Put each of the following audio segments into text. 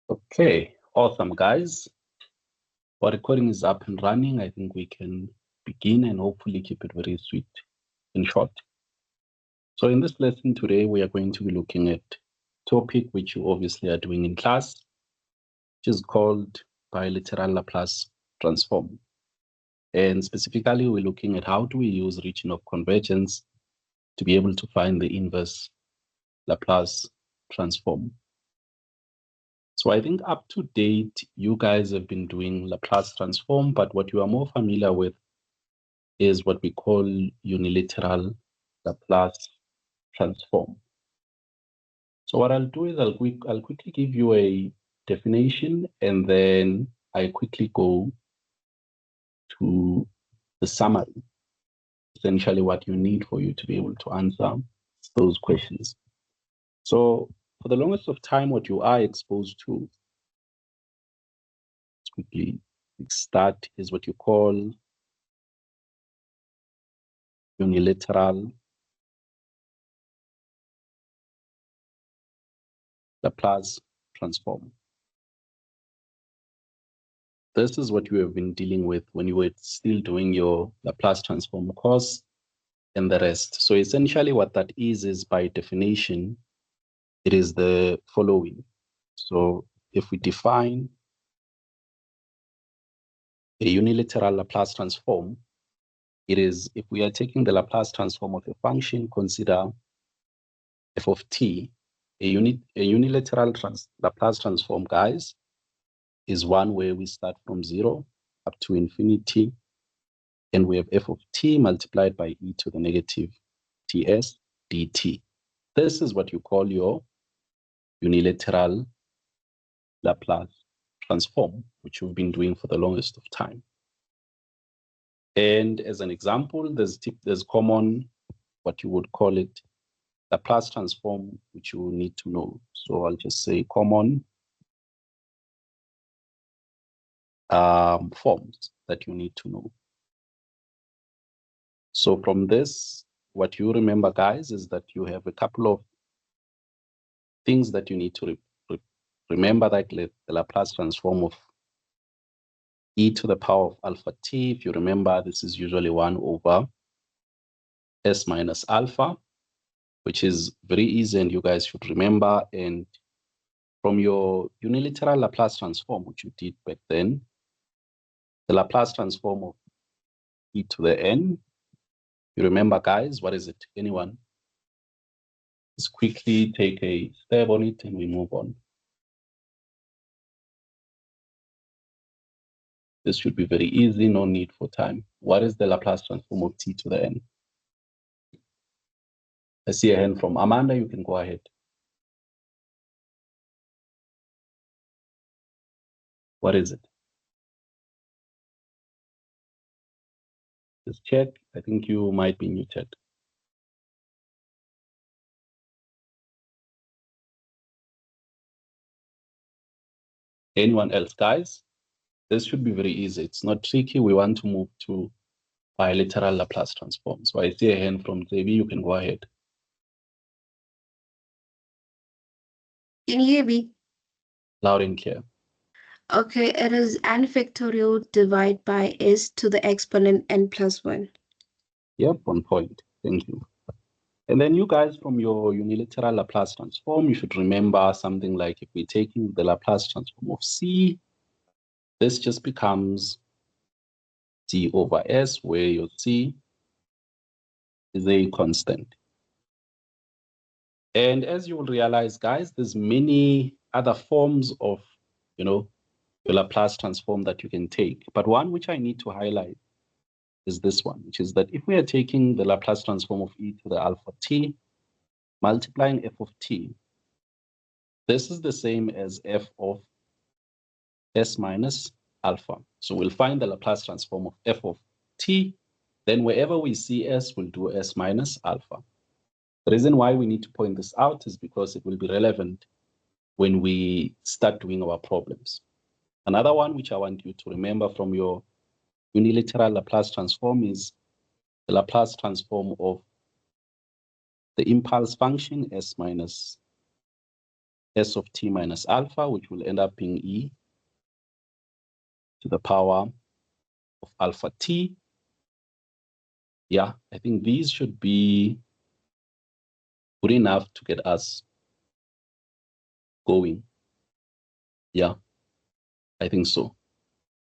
Okay, awesome, guys. Our recording is up and running. I think we can begin and hopefully keep it very sweet and short. So in this lesson today, we are going to be looking at a topic which you obviously are doing in class, which is called Bilateral Laplace Transform. And specifically, we're looking at how do we use Region of Convergence to be able to find the inverse Laplace transform. So I think up to date, you guys have been doing Laplace transform, but what you are more familiar with is what we call unilateral Laplace transform. So what I'll do is I'll quickly give you a definition, and then I quickly go to the summary, essentially what you need for you to be able to answer those questions. So for the longest of time, what you are exposed to, let's quickly start, is what you call unilateral Laplace transform. This is what you have been dealing with when you were still doing your Laplace transform course and the rest. So essentially what that is by definition, it is the following. So if we define a unilateral Laplace transform, it is if we are taking the Laplace transform of a function, consider f of t, a unilateral Laplace transform, guys, is one where we start from 0 up to infinity, and we have f of t multiplied by e to the negative ts dt. This is what you call your unilateral Laplace transform, which you've been doing for the longest of time. And as an example, there's common, what you would call it, Laplace transform, which you will need to know. So I'll just say common forms that you need to know. So from this, what you remember, guys, is that you have a couple of things that you need to remember, like the Laplace transform of e to the power of alpha t. If you remember, this is usually 1 over s minus alpha, which is very easy and you guys should remember. And from your unilateral Laplace transform, which you did back then, the Laplace transform of e to the n, you remember, guys, what is it? Anyone? Let's quickly take a stab on it and we move on. This should be very easy, no need for time. What is the Laplace transform of t to the n? I see a hand from Amanda, you can go ahead. What is it? Just check. I think you might be muted. Anyone else, guys? This should be very easy. It's not tricky. We want to move to bilateral Laplace transform. So I see a hand from JB. You can go ahead. Can you hear me? Loud and clear. Okay, it is n factorial divided by s to the exponent n plus 1. Yep, on point. Thank you. And then you guys, from your unilateral Laplace transform, you should remember something like if we're taking the Laplace transform of C, this just becomes C over S, where your C is a constant. And as you will realize, guys, there's many other forms of, your Laplace transform that you can take. But one which I need to highlight is this one, which is that if we are taking the Laplace transform of e to the alpha t, multiplying f of t, this is the same as f of s minus alpha. So we'll find the Laplace transform of f of t, then wherever we see s, we'll do s minus alpha. The reason why we need to point this out is because it will be relevant when we start doing our problems. Another one which I want you to remember from your unilateral Laplace transform is the Laplace transform of the impulse function s minus s of t minus alpha, which will end up being e to the power of alpha t. Yeah, I think these should be good enough to get us going. Yeah, I think so.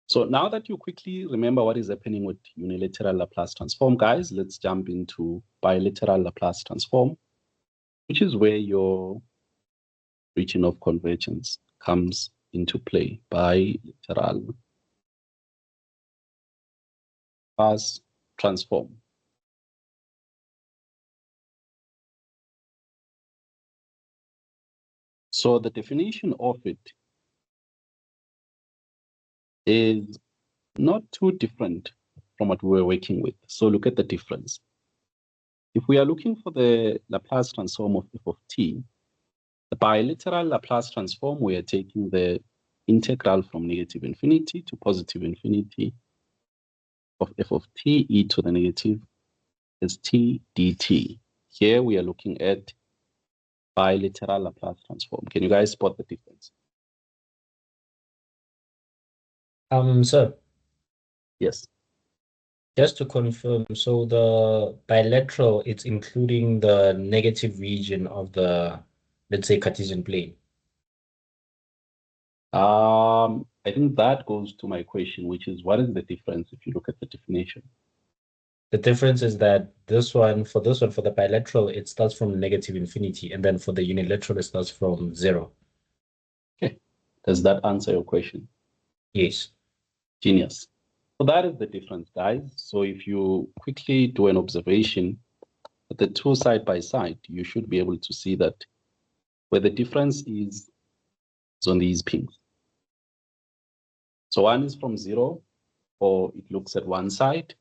So now that you quickly remember what is happening with unilateral Laplace transform, guys, let's jump into bilateral Laplace transform, which is where your region of convergence comes into play. Bilateral Laplace transform. So the definition of it is not too different from what we were working with. So look at the difference. If we are looking for the Laplace transform of f of t, the bilateral Laplace transform, we are taking the integral from negative infinity to positive infinity of f of t e to the negative is t dt. Here we are looking at bilateral Laplace transform. Can you guys spot the difference? Sir, Yes. just to confirm, so the bilateral, it's including the negative region of the, let's say, Cartesian plane. I think that goes to my question, which is what is the difference if you look at the definition? The difference is that for the bilateral, it starts from negative infinity, and then for the unilateral, it starts from 0. Okay. Does that answer your question? Yes. Genius. So that is the difference, guys. So if you quickly do an observation at the two side by side, you should be able to see that where the difference is on these pings. So one is from 0, or it looks at one side,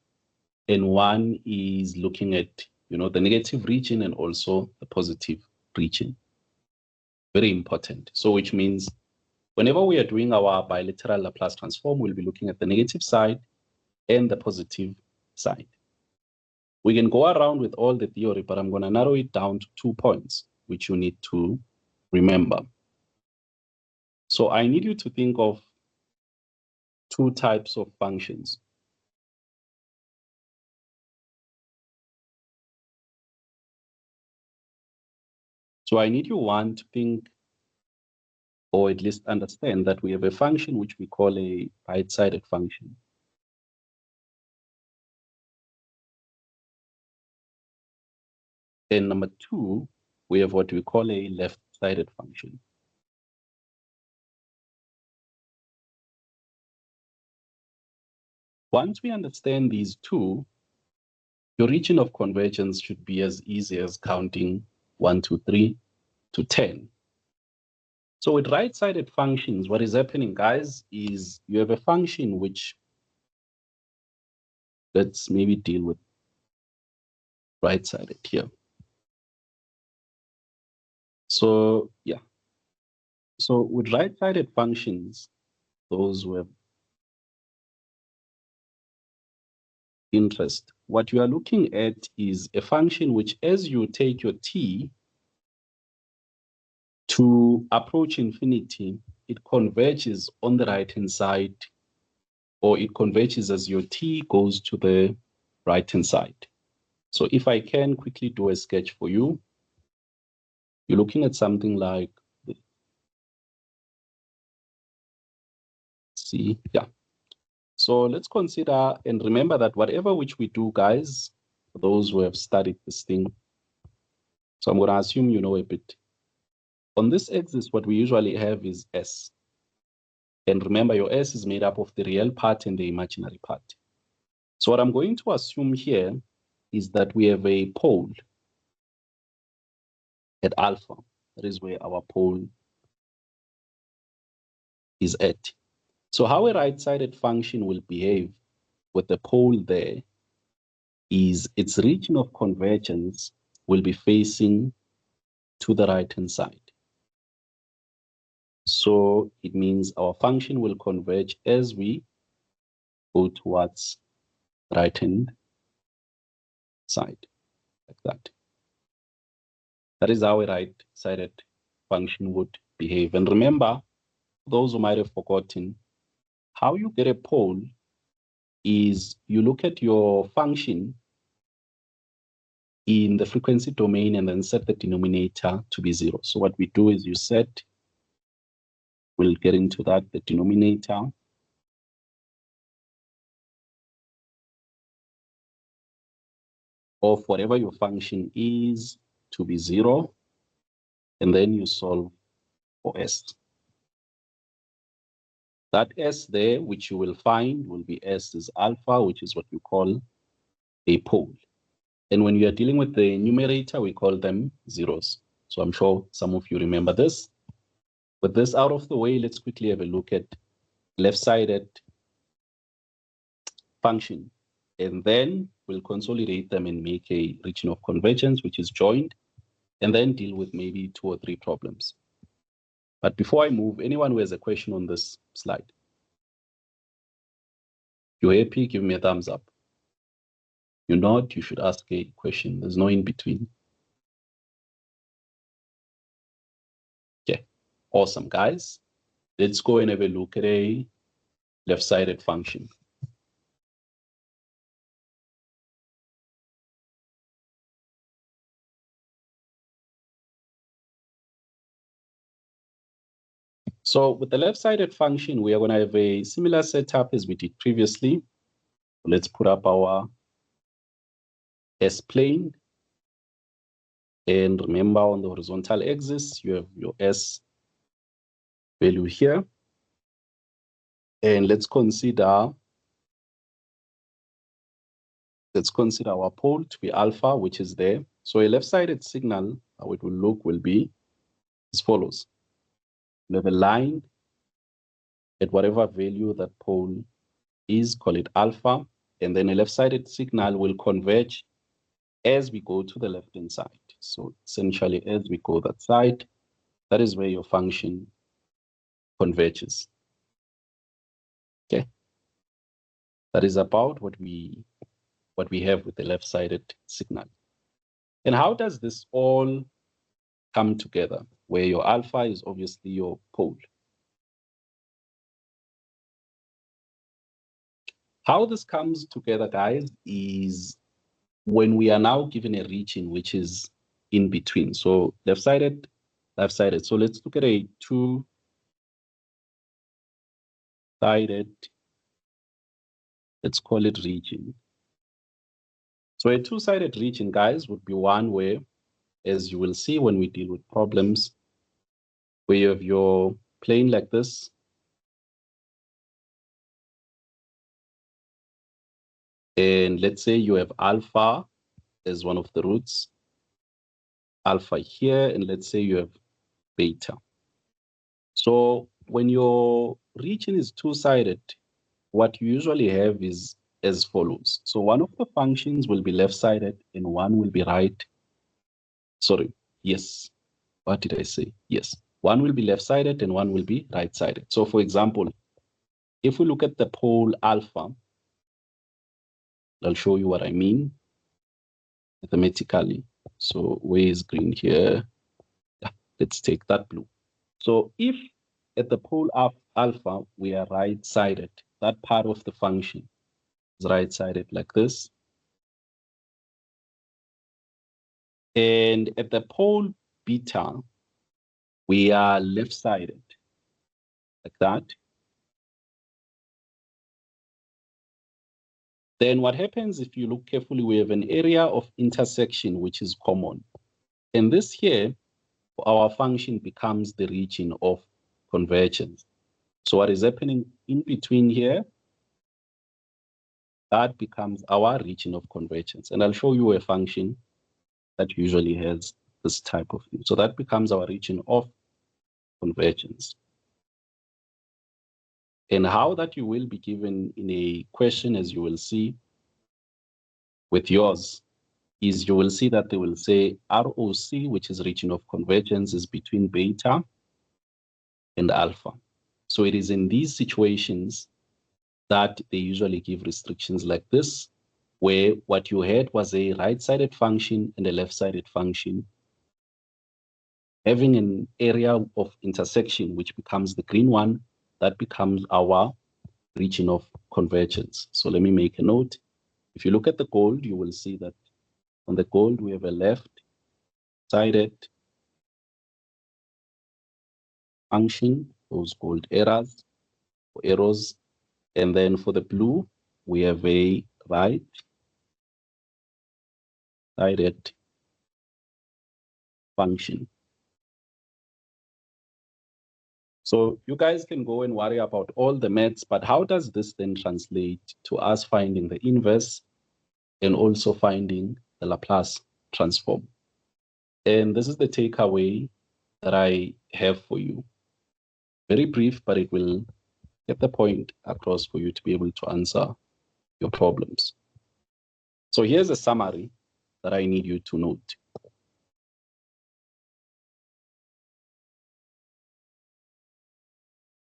and one is looking at, the negative region and also the positive region. Very important. So which means whenever we are doing our bilateral Laplace transform, we'll be looking at the negative side and the positive side. We can go around with all the theory, but I'm going to narrow it down to 2 points, which you need to remember. So I need you to think of 2 types of functions. So I need you, one, to think, or at least understand, that we have a function which we call a right-sided function. And number 2, we have what we call a left-sided function. Once we understand these 2, your region of convergence should be as easy as counting 1, 2, 3 to 10. So with right-sided functions, what is happening, guys, is you have a function which, let's maybe deal with right-sided here. So yeah. So with right-sided functions, those who have interest, what you are looking at is a function which, as you take your t to approach infinity, it converges on the right-hand side, or it converges as your t goes to the right-hand side. So if I can quickly do a sketch for you, you're looking at something like this. See, yeah. So let's consider and remember that whatever which we do, guys, for those who have studied this thing, so I'm going to assume you know a bit. On this axis, what we usually have is S. And remember, your S is made up of the real part and the imaginary part. So what I'm going to assume here is that we have a pole at alpha. That is where our pole is at. So how a right-sided function will behave with the pole there is its region of convergence will be facing to the right-hand side. So it means our function will converge as we go towards right-hand side, like that. That is how a right-sided function would behave. And remember, those who might have forgotten, how you get a pole is you look at your function in the frequency domain and then set the denominator to be 0. So what we do is you set, we'll get into that, the denominator of whatever your function is to be 0, and then you solve for s. That s there, which you will find, will be s is alpha, which is what we call a pole. And when you are dealing with the numerator, we call them zeros. So I'm sure some of you remember this. With this out of the way, let's quickly have a look at left-sided function. And then we'll consolidate them and make a region of convergence, which is joined, and then deal with maybe 2 or 3 problems. But before I move, anyone who has a question on this slide? If you're happy, give me a thumbs up. You're not, you should ask a question. There's no in between. Okay, awesome, guys. Let's go and have a look at a left-sided function. So with the left-sided function, we are going to have a similar setup as we did previously. Let's put up our S-plane. And remember, on the horizontal axis, you have your S value here. And let's consider our pole to be alpha, which is there. So a left-sided signal, how it will look will be as follows. We have a line at whatever value that pole is, call it alpha, and then a left-sided signal will converge as we go to the left-hand side. So essentially, as we go that side, that is where your function converges. Okay, that is about what we have with the left-sided signal. And how does this all come together? Where your alpha is obviously your pole. How this comes together, guys, is when we are now given a region which is in between. So left-sided, left-sided. So let's look at a two-sided, let's call it region. So a two-sided region, guys, would be one where, as you will see when we deal with problems, where you have your plane like this, and let's say you have alpha as one of the roots, alpha here, and let's say you have beta. So when your region is two-sided, what you usually have is as follows. So one of the functions will be left-sided and one will be right. Sorry, yes. What did I say? Yes. One will be left-sided and one will be right-sided. So for example, if we look at the pole alpha, I'll show you what I mean mathematically. So where is green here? Yeah, let's take that blue. So if at the pole alpha, we are right-sided, that part of the function is right-sided like this. And at the pole beta, we are left-sided like that. Then what happens if you look carefully, we have an area of intersection which is common. And this here, our function becomes the region of convergence. So what is happening in between here, that becomes our region of convergence. And I'll show you a function that usually has this type of thing. So that becomes our region of convergence. And how that you will be given in a question, as you will see with yours, is you will see that they will say ROC, which is region of convergence, is between beta and alpha. So it is in these situations that they usually give restrictions like this, where what you had was a right-sided function and a left-sided function. having an area of intersection, which becomes the green one, that becomes our region of convergence. So let me make a note. If you look at the gold, you will see that on the gold, we have a left-sided function, those gold arrows, and then for the blue, we have a right-sided function. So you guys can go and worry about all the maths, but how does this then translate to us finding the inverse and also finding the Laplace transform? And this is the takeaway that I have for you. Very brief, but it will get the point across for you to be able to answer your problems. So here's a summary that I need you to note.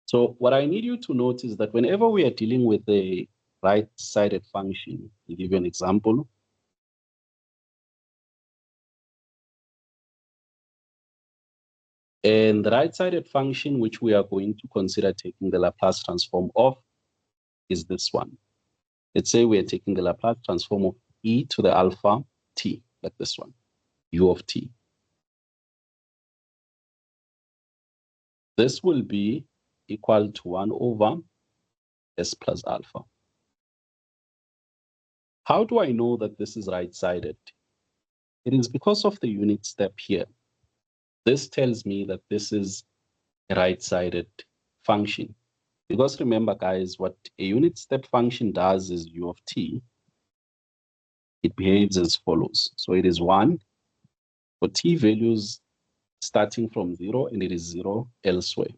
So what I need you to note is that whenever we are dealing with a right-sided function, I'll give you an example. And the right-sided function which we are going to consider taking the Laplace transform of is this one. Let's say we are taking the Laplace transform of e to the alpha t, like this one, u of t. This will be equal to 1 over s plus alpha. How do I know that this is right-sided? It is because of the unit step here. This tells me that this is a right-sided function. Because remember, guys, what a unit step function does is u of t, it behaves as follows. So it is 1 for t values starting from 0, and it is 0 elsewhere.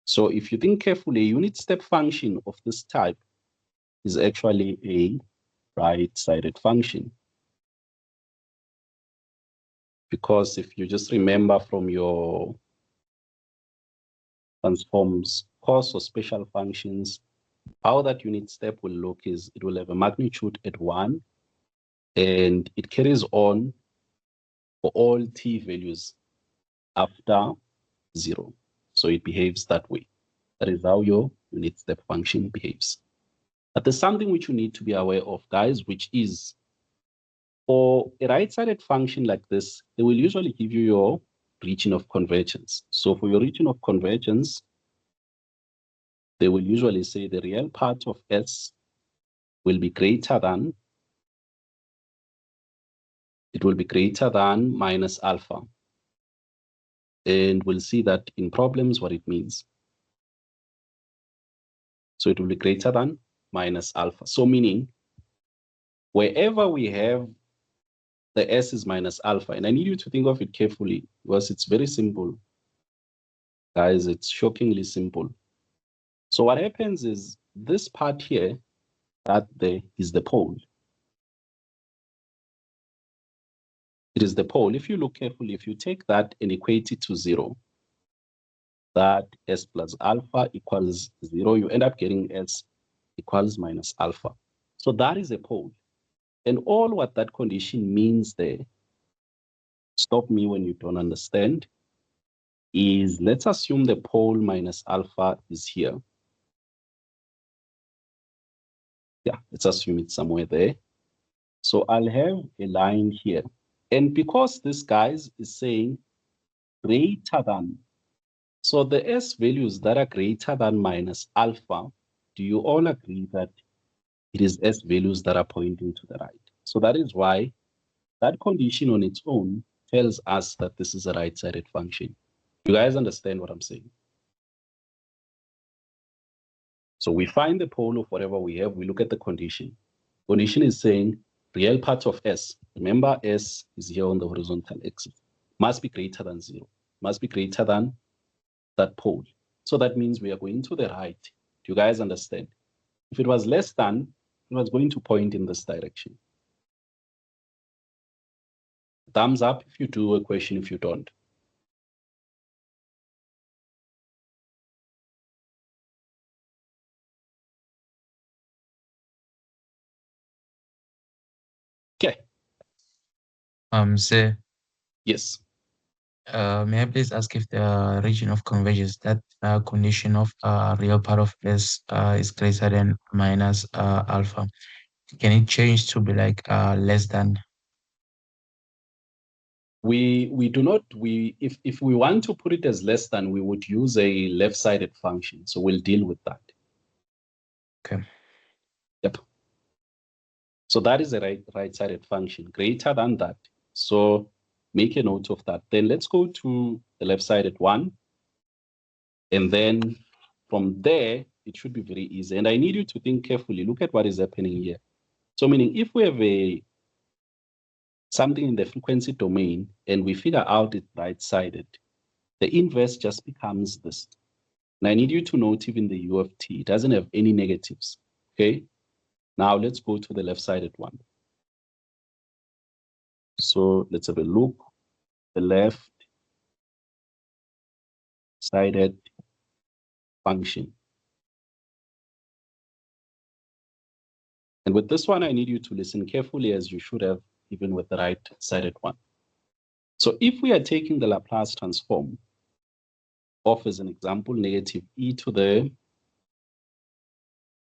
So if you think carefully, a unit step function of this type is actually a right-sided function. Because if you just remember from your transforms course or special functions, how that unit step will look is it will have a magnitude at 1, and it carries on for all t values after 0. So it behaves that way. That is how your unit step function behaves. But there's something which you need to be aware of, guys, which is for a right-sided function like this, they will usually give you your region of convergence. So for your region of convergence, they will usually say the real part of S will be greater than, it will be greater than minus alpha. And we'll see that in problems what it means. So it will be greater than minus alpha. So meaning, wherever we have the S is minus alpha, and I need you to think of it carefully because it's very simple. Guys, it's shockingly simple. So what happens is this part here, that there is the pole. It is the pole. If you look carefully, if you take that and equate it to 0, that S plus alpha equals 0, you end up getting S equals minus alpha. So that is a pole. And all what that condition means there, stop me when you don't understand, is let's assume the pole minus alpha is here. Yeah, let's assume it's somewhere there. So I'll have a line here. And because this, guys, is saying greater than, so the S values that are greater than minus alpha, do you all agree that it is S values that are pointing to the right? So that is why that condition on its own tells us that this is a right-sided function. You guys understand what I'm saying? So we find the pole of whatever we have, we look at the condition. Condition is saying real part of S, remember S is here on the horizontal axis, must be greater than 0, must be greater than that pole. So that means we are going to the right. Do you guys understand? If it was less than, it was going to point in this direction. Thumbs up if you do, a question if you don't. Okay. Sir, Yes. may I please ask if the region of convergence, that condition of real part of S is greater than minus alpha, can it change to be like less than? We do not, if we want to put it as less than, we would use a left-sided function. So we'll deal with that. Okay. Yep. So that is a right-sided function, greater than that. So make a note of that. Then let's go to the left-sided one. And then from there, it should be very easy. And I need you to think carefully. Look at what is happening here. So meaning if we have something in the frequency domain and we figure out it's right-sided, the inverse just becomes this. And I need you to note even the U of t, it doesn't have any negatives, okay? Now let's go to the left-sided one. So let's have a look, the left-sided function. And with this one, I need you to listen carefully as you should have even with the right-sided one. So if we are taking the Laplace transform of, as an example, negative e to the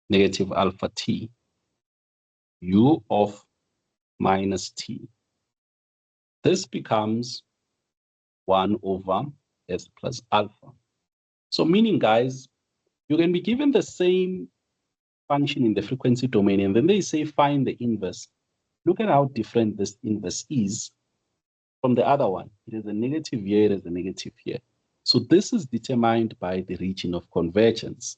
negative alpha t, u of minus t, this becomes 1 over s plus alpha. So meaning, guys, you can be given the same function in the frequency domain, and then they say find the inverse. Look at how different this inverse is from the other one. It is a negative here, it is a negative here. So this is determined by the region of convergence.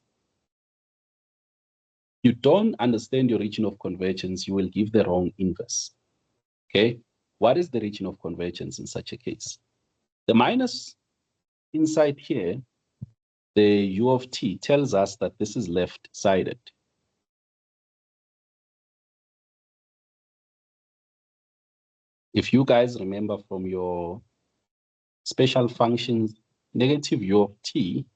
You don't understand your region of convergence, you will give the wrong inverse. Okay, what is the region of convergence in such a case? The minus inside here, the u of t, tells us that this is left-sided. If you guys remember from your special functions, negative u of t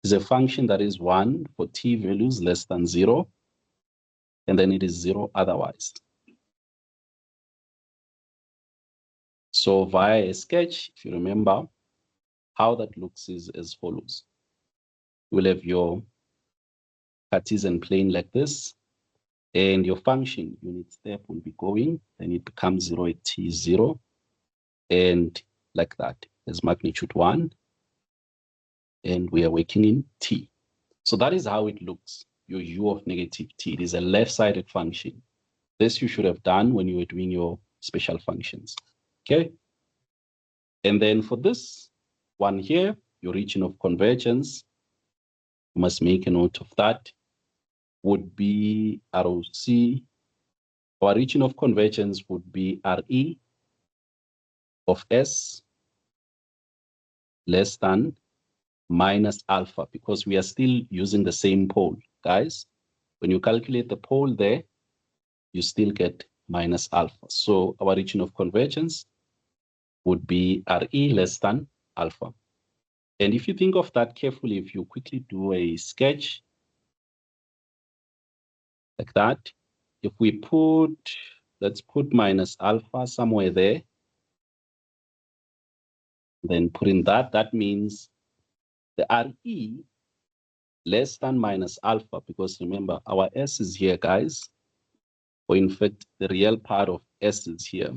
is a function that is 1 for t values less than 0, and then it is 0 otherwise. So via a sketch, if you remember, how that looks is as follows. You will have your Cartesian plane like this, and your function unit step will be going, then it becomes 0 at t is 0, and like that, as magnitude 1, and we are working in t. So that is how it looks, your u of negative t. It is a left-sided function. This you should have done when you were doing your special functions, okay? And then for this one here, your region of convergence, you must make a note of that, would be ROC. Our region of convergence would be RE of S less than minus alpha, because we are still using the same pole, guys. When you calculate the pole there, you still get minus alpha. So our region of convergence would be RE less than alpha. And if you think of that carefully, if you quickly do a sketch like that, if we put, let's put minus alpha somewhere there, then put in that, that means the RE less than minus alpha, because remember, our S is here, guys, or in fact, the real part of S is here.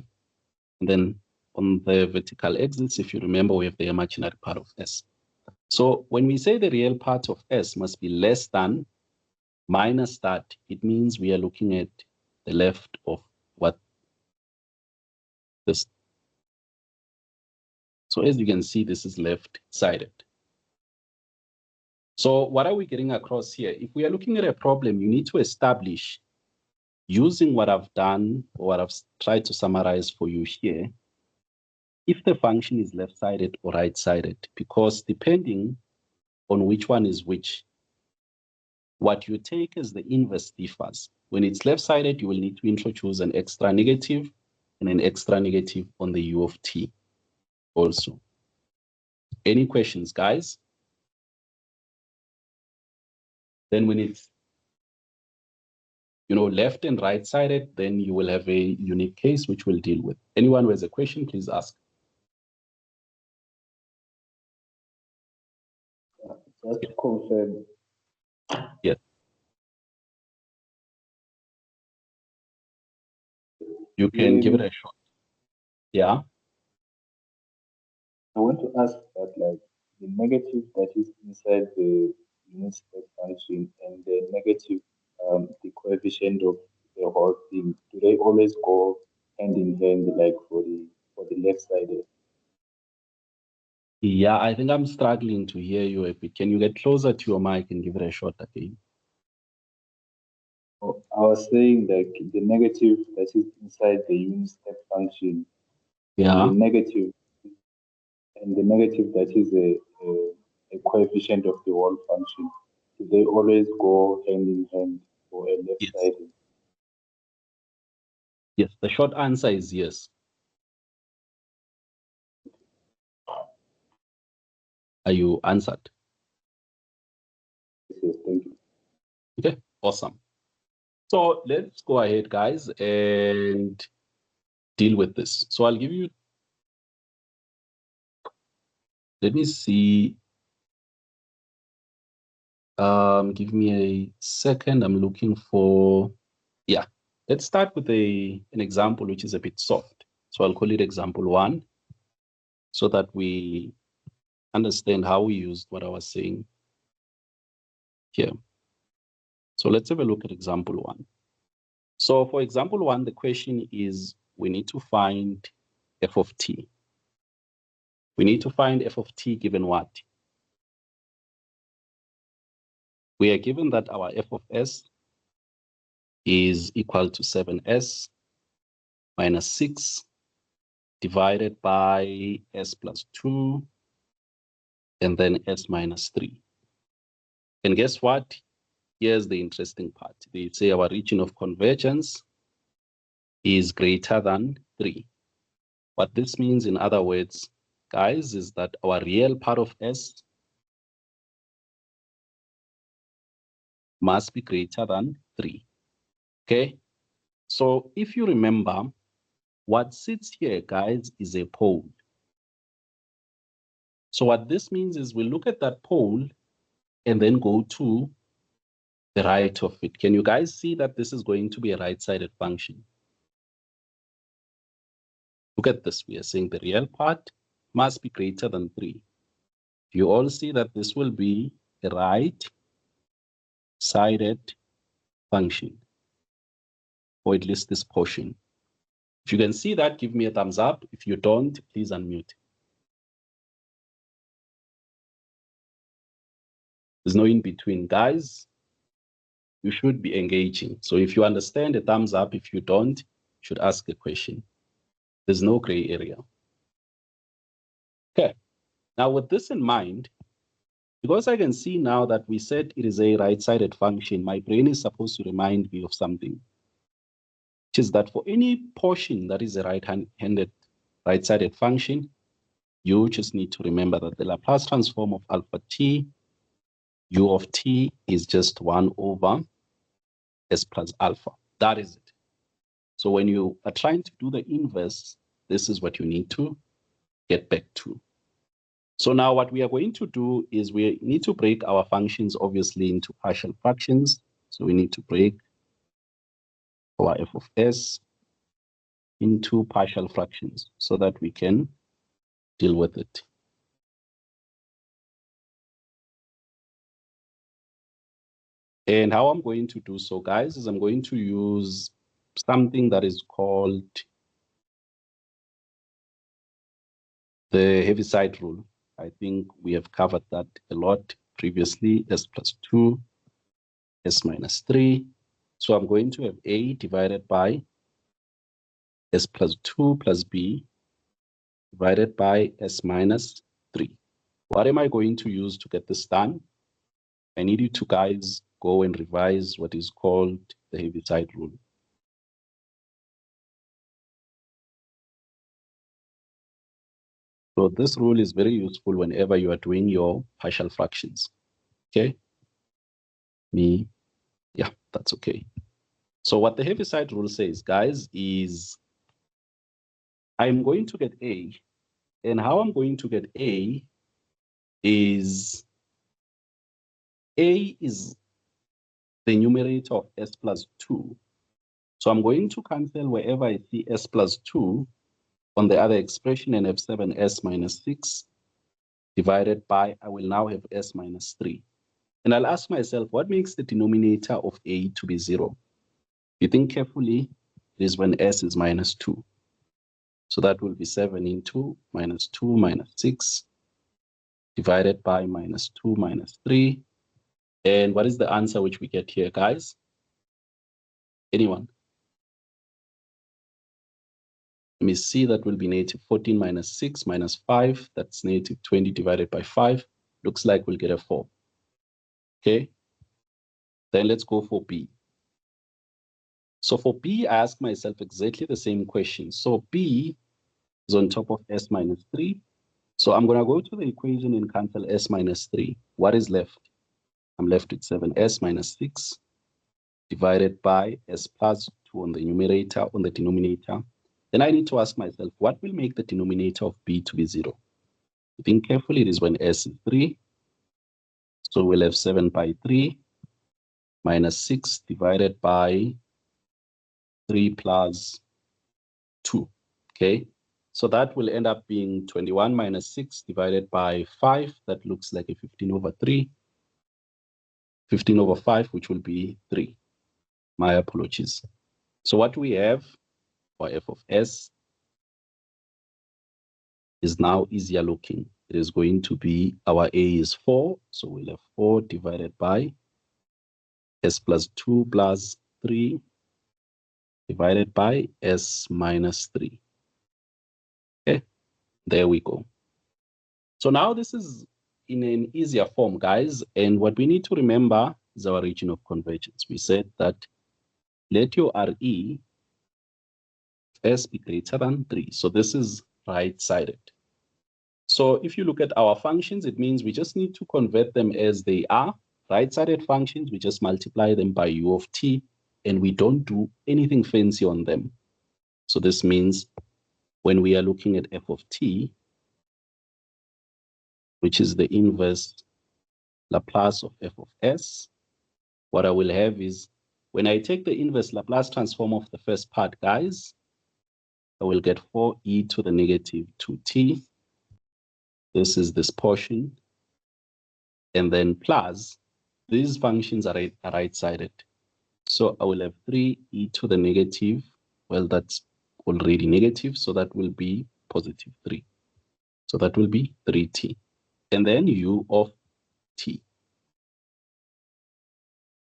And then on the vertical axis, if you remember, we have the imaginary part of S. So when we say the real part of S must be less than minus that, it means we are looking at the left of what this. So as you can see, this is left-sided. So what are we getting across here? If we are looking at a problem, you need to establish, using what I've done or what I've tried to summarize for you here, if the function is left-sided or right-sided, because depending on which one is which, what you take as the inverse differs. When it's left-sided, you will need to introduce an extra negative and an extra negative on the u of t also. Any questions, guys? Then when it's left and right sided, then you will have a unique case which we'll deal with. Anyone who has a question, please ask. Just to confirm. Yes. You can give it a shot. Yeah. I want to ask that, like, the negative that is inside the unit step function and the negative, the coefficient of the whole thing, do they always go hand in hand, like for the left side? Yeah, I think I'm struggling to hear you a bit. Can you get closer to your mic and give it a shot again? Oh, I was saying, like, the negative that is inside the unit step function, Yeah. and the negative that is a coefficient of the whole function, do they always go hand in hand for a left Yes. side? Yes, the short answer is yes. Are you answered? Yes, thank you. Okay, awesome. So let's go ahead, guys, and deal with this. So I'll give you, let me see. Give me a second. I'm looking for, yeah. Let's start with an example which is a bit soft. So I'll call it example 1 so that we understand how we used what I was saying here. So let's have a look at example 1. So for example 1, the question is we need to find f of t. We need to find f of t given what? We are given that our f of s is equal to 7s minus 6 divided by s plus 2 and then s minus 3. And guess what? Here's the interesting part. They say our region of convergence is greater than 3. What this means, in other words, guys, is that our real part of s must be greater than 3. Okay? So if you remember, what sits here, guys, is a pole. So what this means is we look at that pole and then go to the right of it. Can you guys see that this is going to be a right-sided function? Look at this. We are saying the real part must be greater than 3. You all see that this will be a right-sided function, or at least this portion. If you can see that, give me a thumbs up. If you don't, please unmute. There's no in between, guys. You should be engaging. So if you understand, a thumbs up. If you don't, you should ask a question. There's no gray area. Okay. Now with this in mind, because I can see now that we said it is a right-sided function, my brain is supposed to remind me of something, which is that for any portion that is a right-sided function, you just need to remember that the Laplace transform of alpha t, u of t is just 1 over s plus alpha. That is it. So when you are trying to do the inverse, this is what you need to get back to. So now what we are going to do is we need to break our functions obviously into partial fractions. So we need to break our f of s into partial fractions so that we can deal with it. And how I'm going to do so, guys, is I'm going to use something that is called the Heaviside rule. I think we have covered that a lot previously, s plus 2, s minus 3. So I'm going to have a divided by s plus 2 plus b divided by s minus 3. What am I going to use to get this done? I need you to guys go and revise what is called the Heaviside rule. So this rule is very useful whenever you are doing your partial fractions. Okay? Yeah, that's okay. So what the Heaviside rule says, guys, is I'm going to get A. And how I'm going to get A is A is the numerator of S plus 2. So I'm going to cancel wherever I see S plus 2 on the other expression and have 7S minus 6 divided by, I will now have S minus 3. And I'll ask myself, what makes the denominator of A to be 0? If you think carefully, it is when S is minus 2. So that will be 7 into minus 2 minus 6 divided by minus 2 minus 3. And what is the answer which we get here, guys? Anyone? Let me see, that will be negative 14 minus 6 minus 5. That's negative 20 divided by 5. Looks like we'll get a 4. Okay. Then let's go for B. So for B, I ask myself exactly the same question. So B is on top of S minus 3. So I'm going to go to the equation and cancel S minus 3. What is left? I'm left with 7S minus 6 divided by S plus 2 on the numerator, on the denominator. Then I need to ask myself, what will make the denominator of B to be 0? Think carefully, it is when S is 3. So we'll have 7 by 3 minus 6 divided by 3 plus 2. Okay, so that will end up being 21 minus 6 divided by 5. That looks like a 15 over 3. 15 over 5, which will be 3. My apologies. So what we have for f of s is now easier looking. It is going to be, our a is 4. So we'll have 4 divided by s plus 2 plus 3 divided by s minus 3. Okay, there we go. So now this is in an easier form, guys. And what we need to remember is our region of convergence. We said that let your RE S be greater than 3. So this is right-sided. So if you look at our functions, it means we just need to convert them as they are. Right-sided functions, we just multiply them by u of t, and we don't do anything fancy on them. So this means when we are looking at f of t, which is the inverse Laplace of f of s, what I will have is, when I take the inverse Laplace transform of the first part, guys, I will get 4e to the negative 2t. This is this portion. And then plus, these functions are right-sided. So I will have 3e to the negative. Well, that's already negative, so that will be positive 3. So that will be 3t. And then u of t.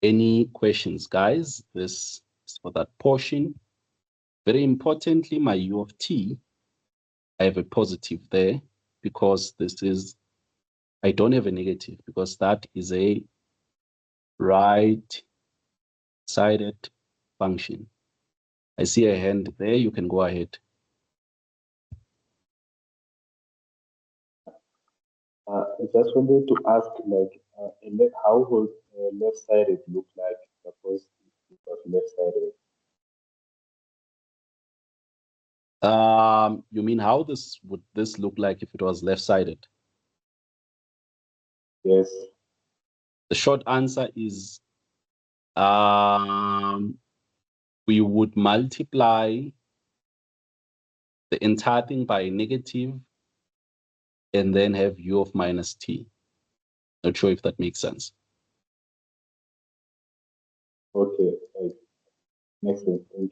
Any questions, guys? This is for that portion. Very importantly, my u of t, I have a positive there because this is, I don't have a negative because that is a right-sided function. I see a hand there. You can go ahead. I just wanted to ask, like, how would left-sided look like? Suppose it was left-sided. You mean how would this look like if it was left-sided? Yes. The short answer is we would multiply the entire thing by a negative and then have u of minus t. Not sure if that makes sense. Okay. Right. Makes sense. Thank you.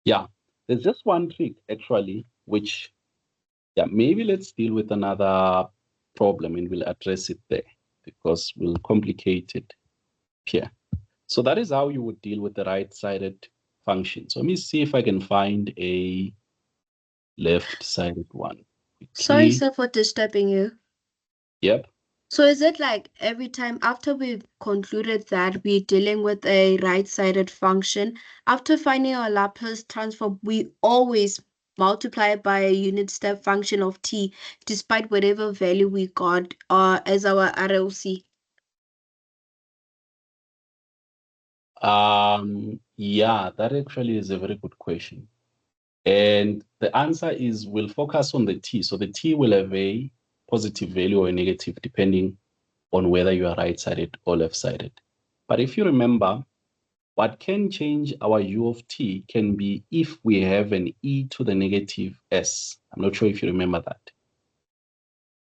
Yeah, there's just one trick actually, which, yeah, maybe let's deal with another problem and we'll address it there because we'll complicate it here. So that is how you would deal with the right-sided function. So let me see if I can find a left-sided one. Sorry, sir, for disturbing you. Yep. So is it like every time after we've concluded that we're dealing with a right-sided function, after finding our Laplace transform, we always multiply by a unit step function of t, despite whatever value we got as our ROC? Yeah, that actually is a very good question. And the answer is we'll focus on the t. So the t will have a positive value or a negative depending on whether you are right-sided or left-sided. But if you remember, what can change our u of t can be if we have an e to the negative s. I'm not sure if you remember that.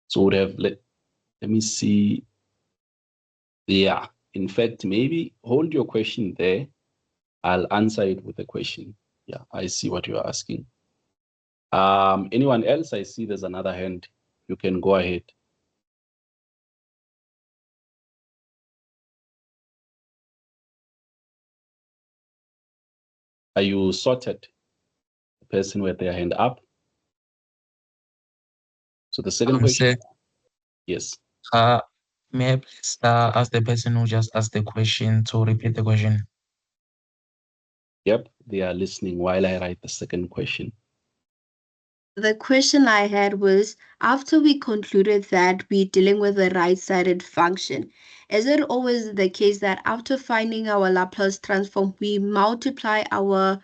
So we'd have, let me see. Yeah, in fact, maybe hold your question there. I'll answer it with a question. Yeah, I see what you're asking. Anyone else? I see there's another hand. You can go ahead. Are you sorted? The person with their hand up. So the second question. Sir, Yes. may I please ask the person who just asked the question to repeat the question? Yep, they are listening while I write the second question. The question I had was, after we concluded that we're dealing with a right-sided function, is it always the case that after finding our Laplace transform, we multiply our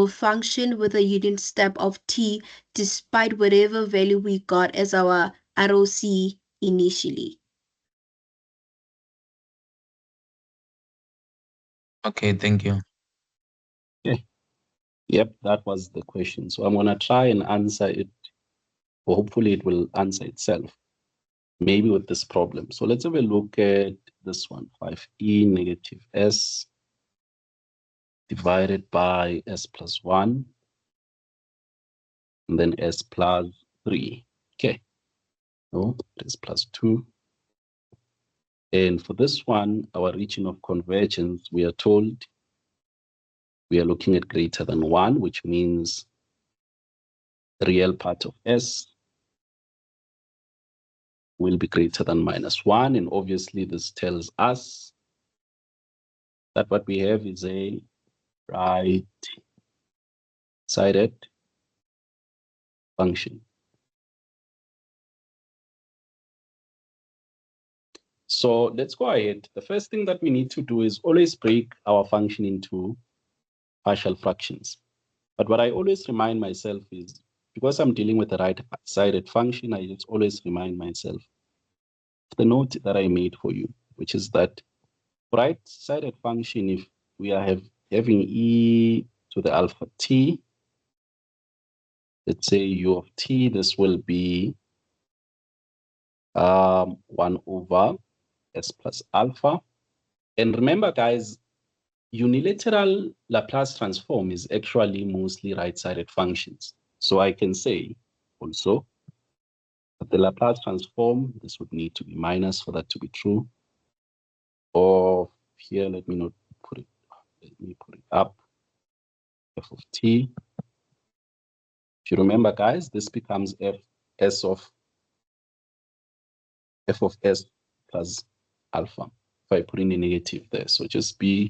function with a unit step of t despite whatever value we got as our ROC initially? Okay, thank you. Okay. Yep, that was the question. So I'm going to try and answer it, or hopefully it will answer itself, maybe with this problem. So let's have a look at this one, 5e negative s divided by s plus 1, and then s plus 3. Okay, no, it is plus 2. And for this one, our region of convergence, we are told we are looking at greater than 1, which means the real part of s will be greater than -1. And obviously this tells us that what we have is a right-sided function. So let's go ahead. The first thing that we need to do is always break our function into partial fractions. But what I always remind myself is, because I'm dealing with a right-sided function, I just always remind myself the note that I made for you, which is that right-sided function, if we are having e to the alpha t, let's say u of t, this will be 1 over s plus alpha. And remember, guys, unilateral Laplace transform is actually mostly right-sided functions. So I can say also that the Laplace transform, this would need to be minus for that to be true. Or here, let me put it up, f of t. If you remember, guys, this becomes f of s plus alpha. If I put in a negative there, so just do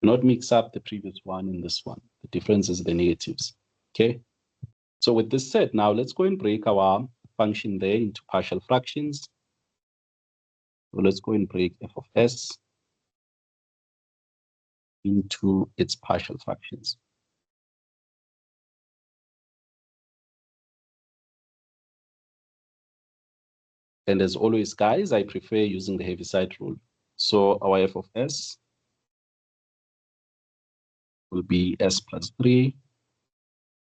not mix up the previous one and this one. The difference is the negatives. Okay. So with this said, now let's go and break our function there into partial fractions. So let's go and break f of s into its partial fractions. And as always, guys, I prefer using the Heaviside rule. So our f of s will be s plus 3,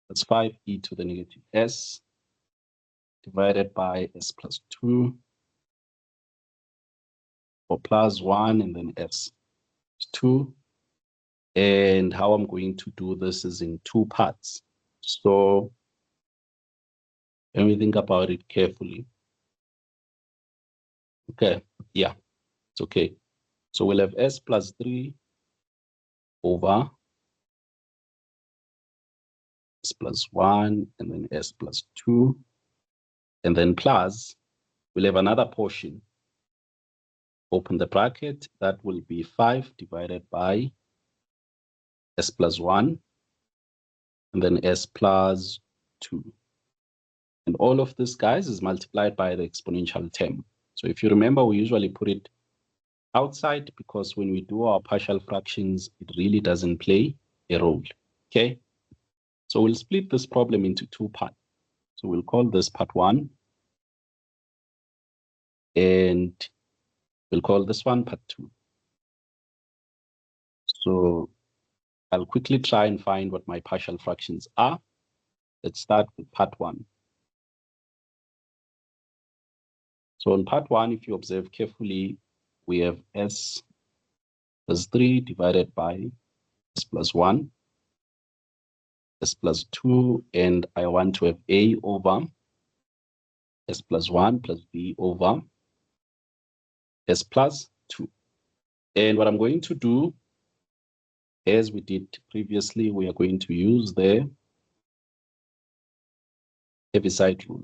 that's 5e to the negative s, divided by s plus 2, or plus 1, and then s 2. And how I'm going to do this is in 2 parts. So let me think about it carefully. Okay, yeah, it's okay. So we'll have s plus 3 over s plus 1, and then s plus 2, and then plus, we'll have another portion. Open the bracket, that will be 5 divided by s plus 1, and then s plus 2. And all of this, guys, is multiplied by the exponential term. So if you remember, we usually put it outside, because when we do our partial fractions, it really doesn't play a role, okay? So we'll split this problem into two parts. So we'll call this part 1, and we'll call this one part 2. So I'll quickly try and find what my partial fractions are. Let's start with part 1. So in part 1, if you observe carefully, we have s plus 3 divided by s plus 1, s plus 2, and I want to have a over s plus 1 plus b over s plus 2. And what I'm going to do, as we did previously, we are going to use the Heaviside rule,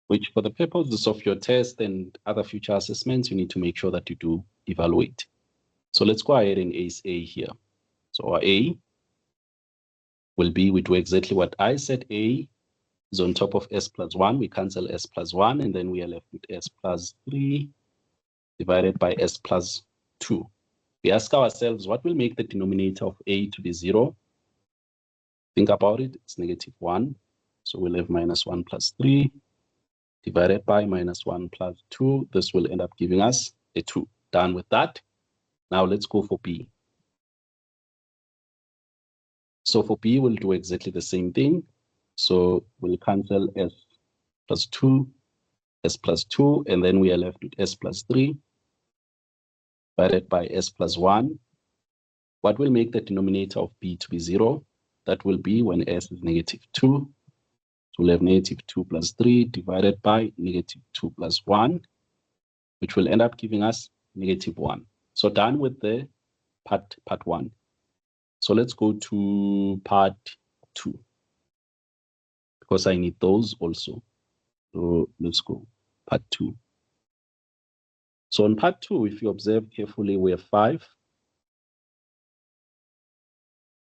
which for the purposes of your test and other future assessments, you need to make sure that you do evaluate. So let's go ahead and ace A here. So our A will be, we do exactly what I said. A is on top of s plus 1. We cancel s plus 1, and then we are left with s plus 3 divided by s plus 2. We ask ourselves, what will make the denominator of A to be 0? Think about it, it's -1. So we'll have -1 plus 3 divided by -1 plus 2. This will end up giving us a 2. Done with that. Now let's go for B. So for B, we'll do exactly the same thing. So we'll cancel s plus 2, s plus 2, and then we are left with s plus 3 divided by s plus 1. What will make the denominator of B to be 0? That will be when s is -2. So we'll have -2 plus 3 divided by -2 plus 1, which will end up giving us -1. So done with the part 1. So let's go to part 2, because I need those also. So let's go part 2. So in part 2, if you observe carefully, we have 5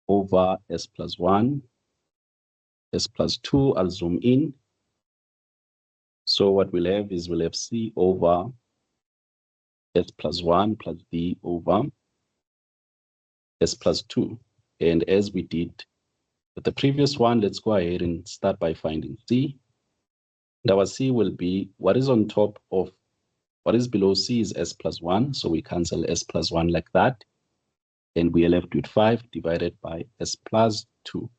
over s plus 1, s plus 2. I'll zoom in. So what we'll have is we'll have c over s plus 1 plus d over s plus 2. And as we did with the previous one, let's go ahead and start by finding c. And our c will be what is on top of what is below c is s plus 1. So we cancel s plus 1 like that. And we are left with 5 divided by s plus 2.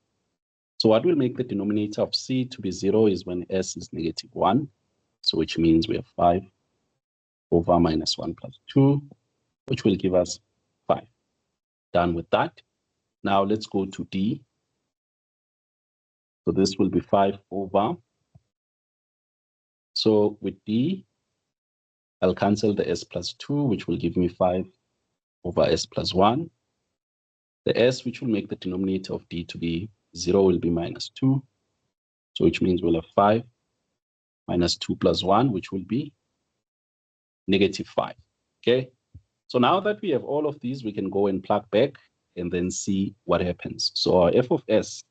So what will make the denominator of c to be 0 is when s is -1. So which means we have 5 over -1 plus 2, which will give us 5. Done with that. Now let's go to d. So this will be 5 over. So with d, I'll cancel the s plus 2, which will give me 5 over s plus 1. The s, which will make the denominator of d to be 0, will be -2. So which means we'll have 5 minus 2 plus 1, which will be -5. Okay. So now that we have all of these, we can go and plug back and then see what happens. So our f of s,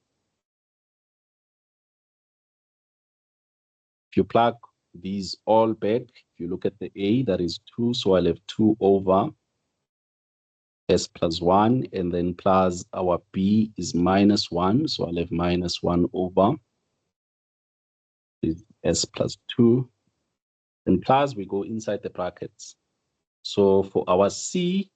if you plug these all back, if you look at the a, that is 2. So I'll have 2 over s plus 1, and then plus our b is -1. So I'll have -1 over s plus 2. And plus we go inside the brackets. So for our c,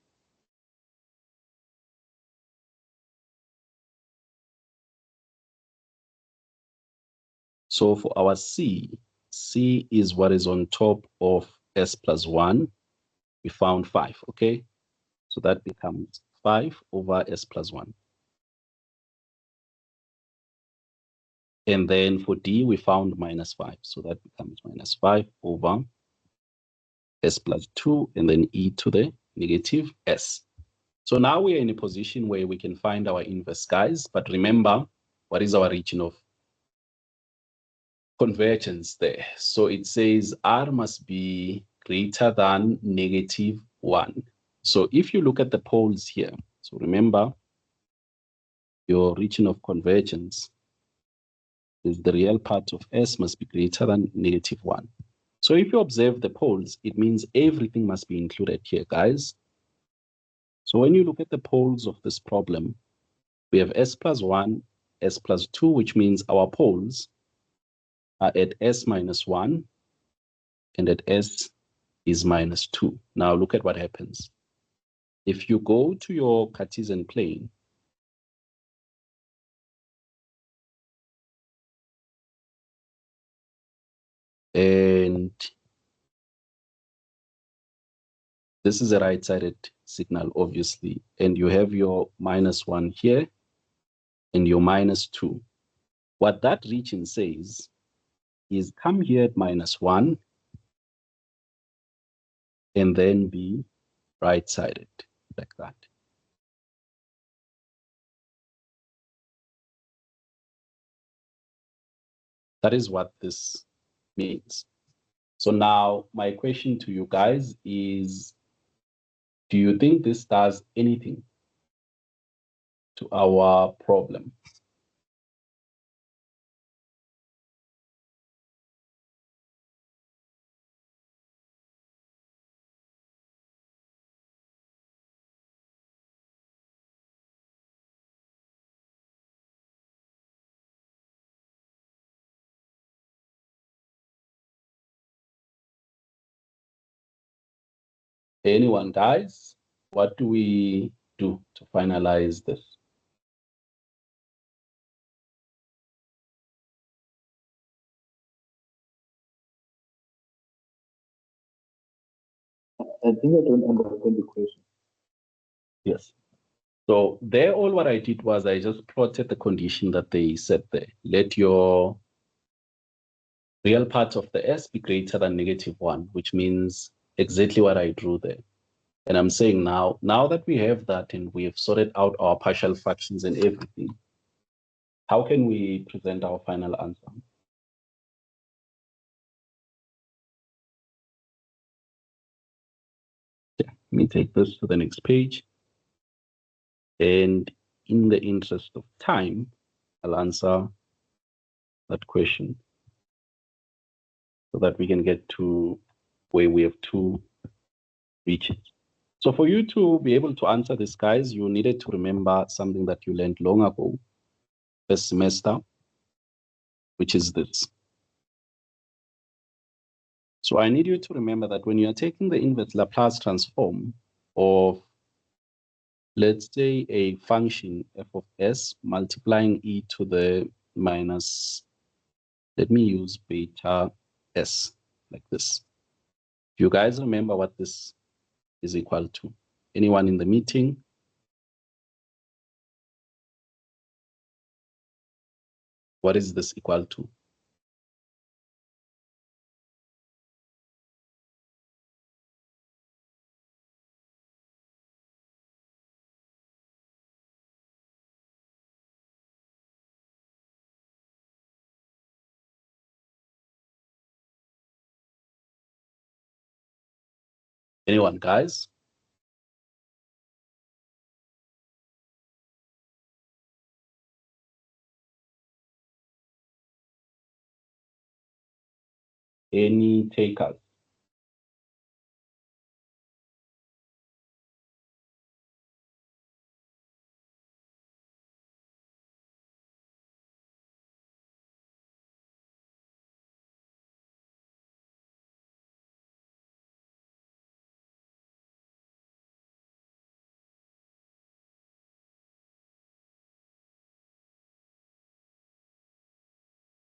C is what is on top of s plus 1. We found 5, okay? So that becomes 5 over s plus 1. And then for d, we found -5. So that becomes -5 over s plus 2, and then e to the negative s. So now we are in a position where we can find our inverse, guys. But remember, what is our region of convergence there? So it says R must be greater than -1. So if you look at the poles here, so remember your region of convergence is the real part of S must be greater than -1. So if you observe the poles, it means everything must be included here, guys. So when you look at the poles of this problem, we have s plus 1, s plus 2, which means our poles are at s minus 1 and at s is minus 2. Now look at what happens. If you go to your Cartesian plane, and this is a right-sided signal, obviously, and you have your minus 1 here and your minus 2. What that region says is come here at minus 1 and then be right-sided like that. That is what this means. So now my question to you guys is, do you think this does anything to our problem? Anyone, guys? What do we do to finalize this? I think I don't understand the question. Yes. So there, all what I did was I just plotted the condition that they set there. Let your real part of the s be greater than -1, which means exactly what I drew there. And I'm saying now that we have that and we have sorted out our partial fractions and everything, how can we present our final answer? Yeah, let me take this to the next page. And in the interest of time, I'll answer that question so that we can get to where we have two regions. So for you to be able to answer this, guys, you needed to remember something that you learned long ago, first semester, which is this. So I need you to remember that when you are taking the inverse Laplace transform of, let's say, a function f of s multiplying e to the minus, let me use beta s like this. Do you guys remember what this is equal to? Anyone in the meeting? What is this equal to? Anyone, guys? Any takers?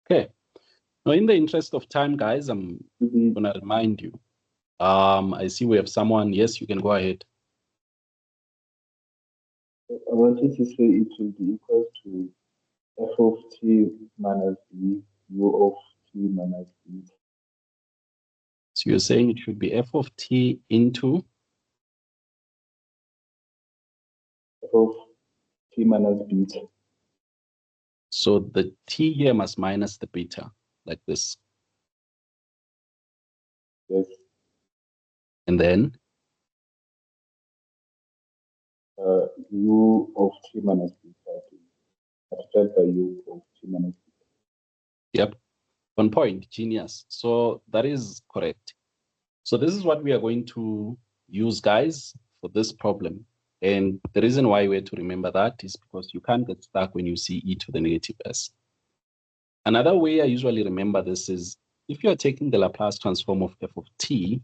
Okay. Now, in the interest of time, guys, I'm gonna remind you. I see we have someone. Yes, you can go ahead. I wanted to say it will be equal to f of t minus b, u of t minus b. So you're saying it should be f of t into F of t minus beta. so the t here must minus the beta, like this. Yes. And then U of t minus beta multiplied by u of t minus beta. yep. On point, genius. So that is correct. So this is what we are going to use, guys, for this problem. And the reason why we have to remember that is because you can't get stuck when you see e to the negative s. Another way I usually remember this is if you are taking the Laplace transform of f of t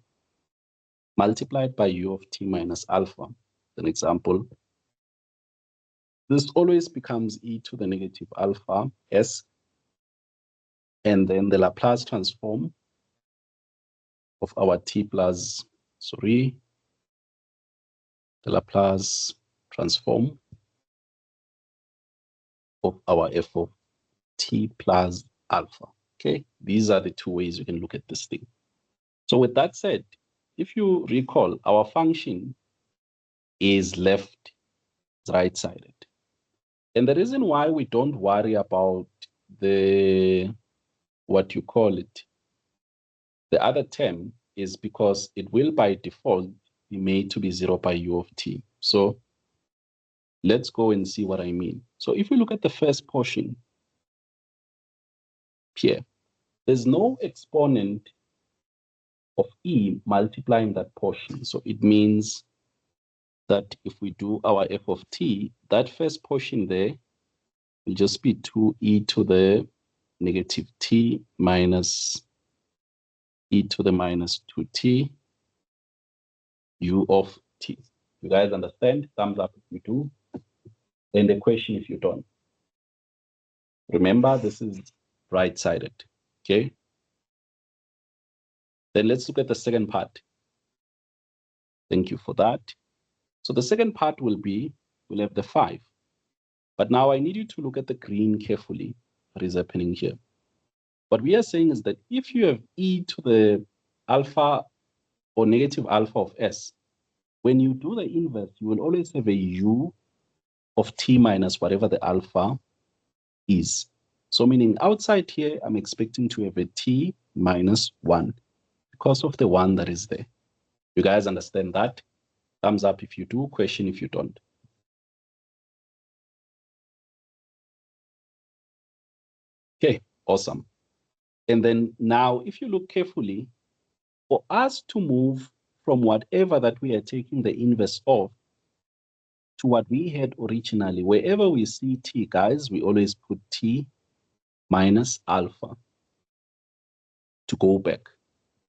multiplied by u of t minus alpha, an example, this always becomes e to the negative alpha s, and then the Laplace transform of our t plus, the Laplace transform of our f of t plus alpha. Okay, these are the two ways you can look at this thing. So with that said, if you recall, our function is left right-sided. And the reason why we don't worry about the, what you call it, the other term is because it will by default be made to be 0 by u of t. So let's go and see what I mean. So if you look at the first portion here, there's no exponent of e multiplying that portion. So it means that if we do our f of t, that first portion there will just be 2e to the negative t minus e to the minus 2t u of t. You guys understand? Thumbs up if you do. And the question if you don't. Remember, this is right-sided, okay? Then let's look at the second part. Thank you for that. So the second part will be, we'll have the 5. But now I need you to look at the green carefully. What is happening here? What we are saying is that if you have e to the alpha or negative alpha of s, when you do the inverse, you will always have a u of t minus whatever the alpha is. So meaning outside here, I'm expecting to have a t minus 1 because of the 1 that is there. You guys understand that? Thumbs up if you do, question if you don't. Okay, awesome. And then now, if you look carefully, for us to move from whatever that we are taking the inverse of to what we had originally, wherever we see t, guys, we always put t minus alpha to go back.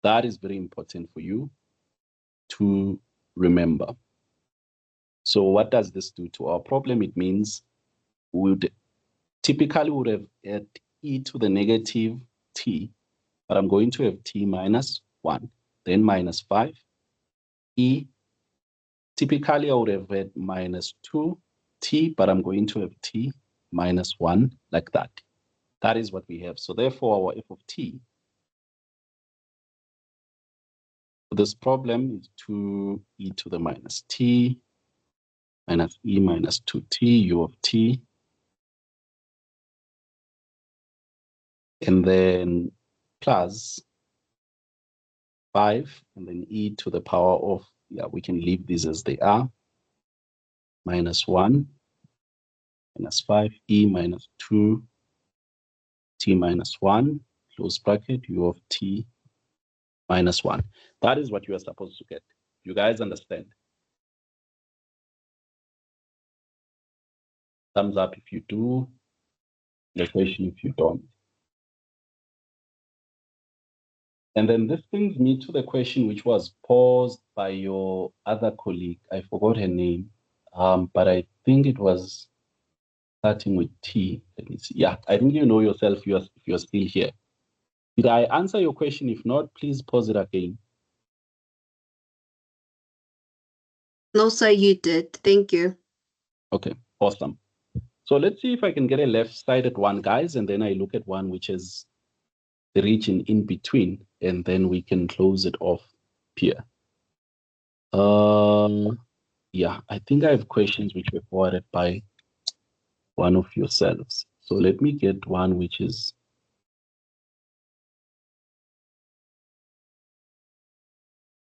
That is very important for you to remember. So what does this do to our problem? It means we would typically would have at e to the negative t, but I'm going to have t minus 1, then minus 5. E, typically I would have had minus 2t, but I'm going to have t minus 1 like that. That is what we have. So therefore our f of t for this problem is 2e to the minus t minus e minus 2t u of t. And then plus 5, and then e to the power of, yeah, we can leave these as they are, minus 1, minus 5, e minus 2, t minus 1, close bracket, u of t minus 1. That is what you are supposed to get. You guys understand? Thumbs up if you do, the question if you don't. And then this brings me to the question which was posed by your other colleague. I forgot her name, but I think it was starting with T. Let me see. Yeah, I think you know yourself if you're still here. Did I answer your question? If not, please pause it again. No, sir, you did. Thank you. Okay, awesome. So let's see if I can get a left-sided one, guys, and then I look at one which is the region in between, and then we can close it off here. Yeah, I think I have questions which were forwarded by one of yourselves. So let me get one which is,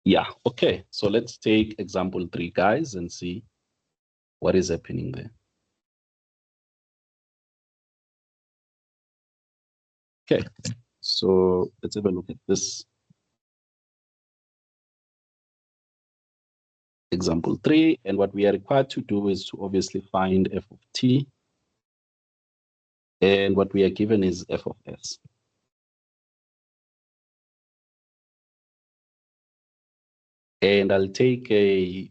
yeah, okay. So let's take example 3, guys, and see what is happening there. Okay, So let's have a look at this. Example 3, and what we are required to do is to obviously find f of t, and what we are given is f of s. And I'll take a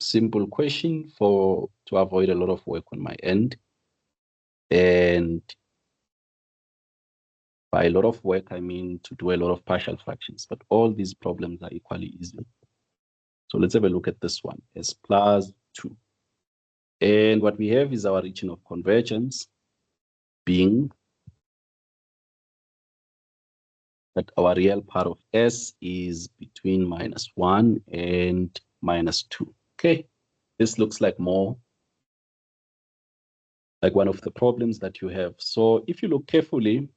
simple question to avoid a lot of work on my end. And by a lot of work, I mean to do a lot of partial fractions, but all these problems are equally easy. So let's have a look at this one, s plus 2. And what we have is our region of convergence being that our real part of s is between -1 and -2. Okay, this looks like more like one of the problems that you have. So if you look carefully,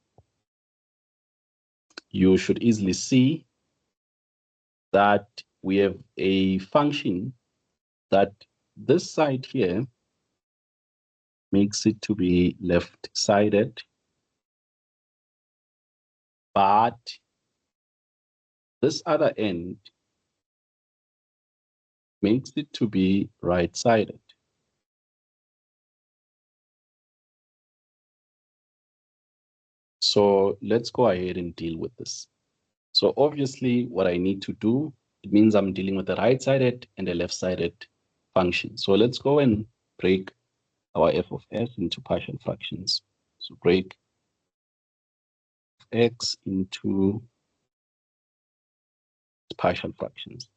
you should easily see that we have a function that this side here makes it to be left-sided, but this other end makes it to be right-sided. So let's go ahead and deal with this. So obviously what I need to do, it means I'm dealing with a right-sided and a left-sided function. So let's go and break our f of s into partial fractions. So break x into partial fractions.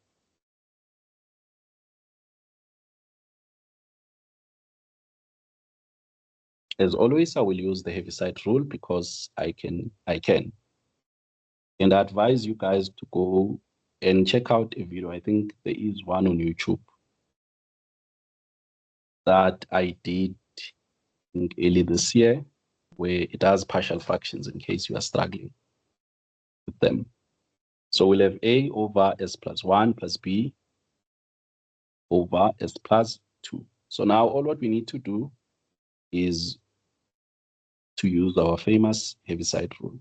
As always, I will use the Heaviside rule because I can. And I advise you guys to go and check out a video. I think there is one on YouTube that I did early this year, where it has partial fractions in case you are struggling with them. So we'll have a over s plus 1 plus b over s plus 2. So now all what we need to do is to use our famous Heaviside rule.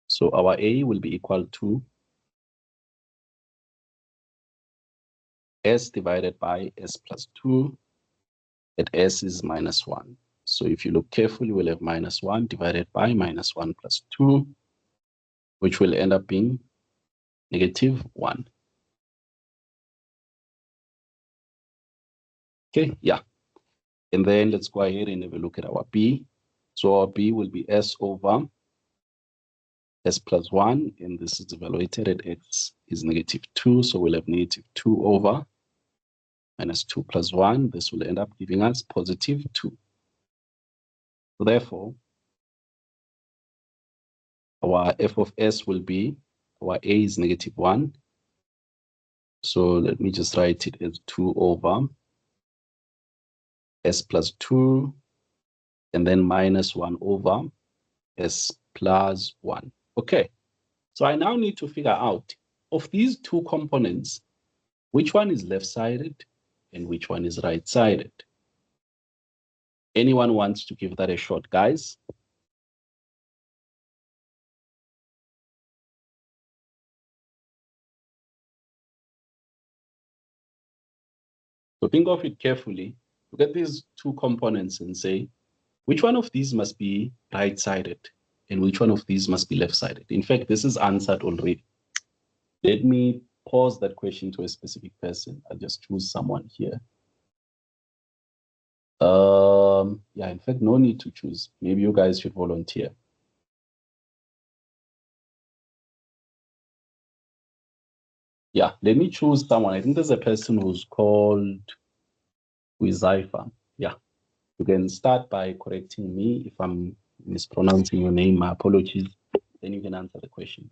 So our a will be equal to s divided by s plus 2 at s is -1. So if you look carefully, we'll have -1 divided by -1 plus 2, which will end up being -1. Okay, yeah. And then let's go ahead and have a look at our b. So our b will be s over s plus 1, and this is evaluated at x is -2. So we'll have -2 over -2 plus 1. This will end up giving us +2. So therefore, our f of s will be, our a is -1. So let me just write it as 2 over s plus 2, and then -1 over s plus 1. Okay, so I now need to figure out, of these two components, which one is left-sided and which one is right-sided. Anyone wants to give that a shot, guys? So think of it carefully. Look at these two components and say, which one of these must be right-sided and which one of these must be left-sided? In fact, this is answered already. Let me pose that question to a specific person. I'll just choose someone here. Yeah, in fact, no need to choose. Maybe you guys should volunteer. Yeah, let me choose someone. I think there's a person who's called Wizaifa. Yeah, you can start by correcting me if I'm mispronouncing your name. My apologies. Then you can answer the question.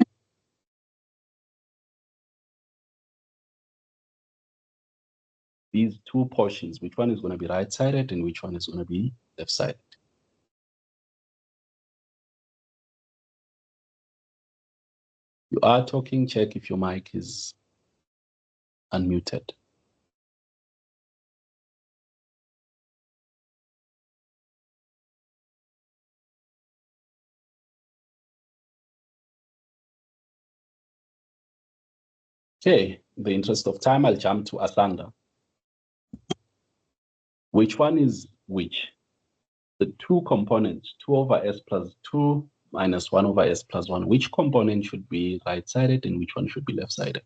These two portions, which one is going to be right-sided and which one is going to be left-sided? You are talking, check if your mic is unmuted. Okay, in the interest of time, I'll jump to Asanda. Which one is which? The two components, 2 over s plus 2 minus 1 over s plus 1. Which component should be right-sided and which one should be left-sided?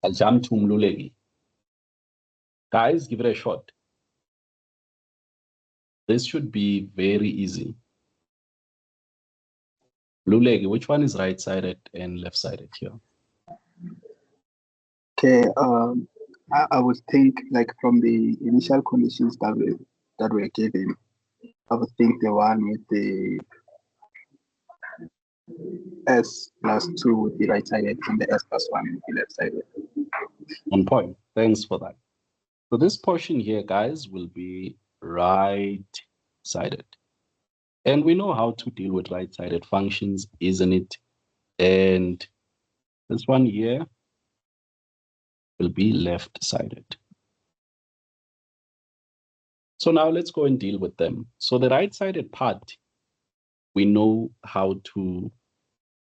I'll jump to Mluleki. Guys, give it a shot. This should be very easy. Mluleki, which one is right-sided and left-sided here? Okay, I would think like from the initial conditions that were given, I would think the one with the s plus 2 would be right-sided and the s plus 1 would be left-sided. On point. Thanks for that. So this portion here, guys, will be right-sided. And we know how to deal with right-sided functions, isn't it? And this one here will be left-sided. So now let's go and deal with them. So the right-sided part, we know how to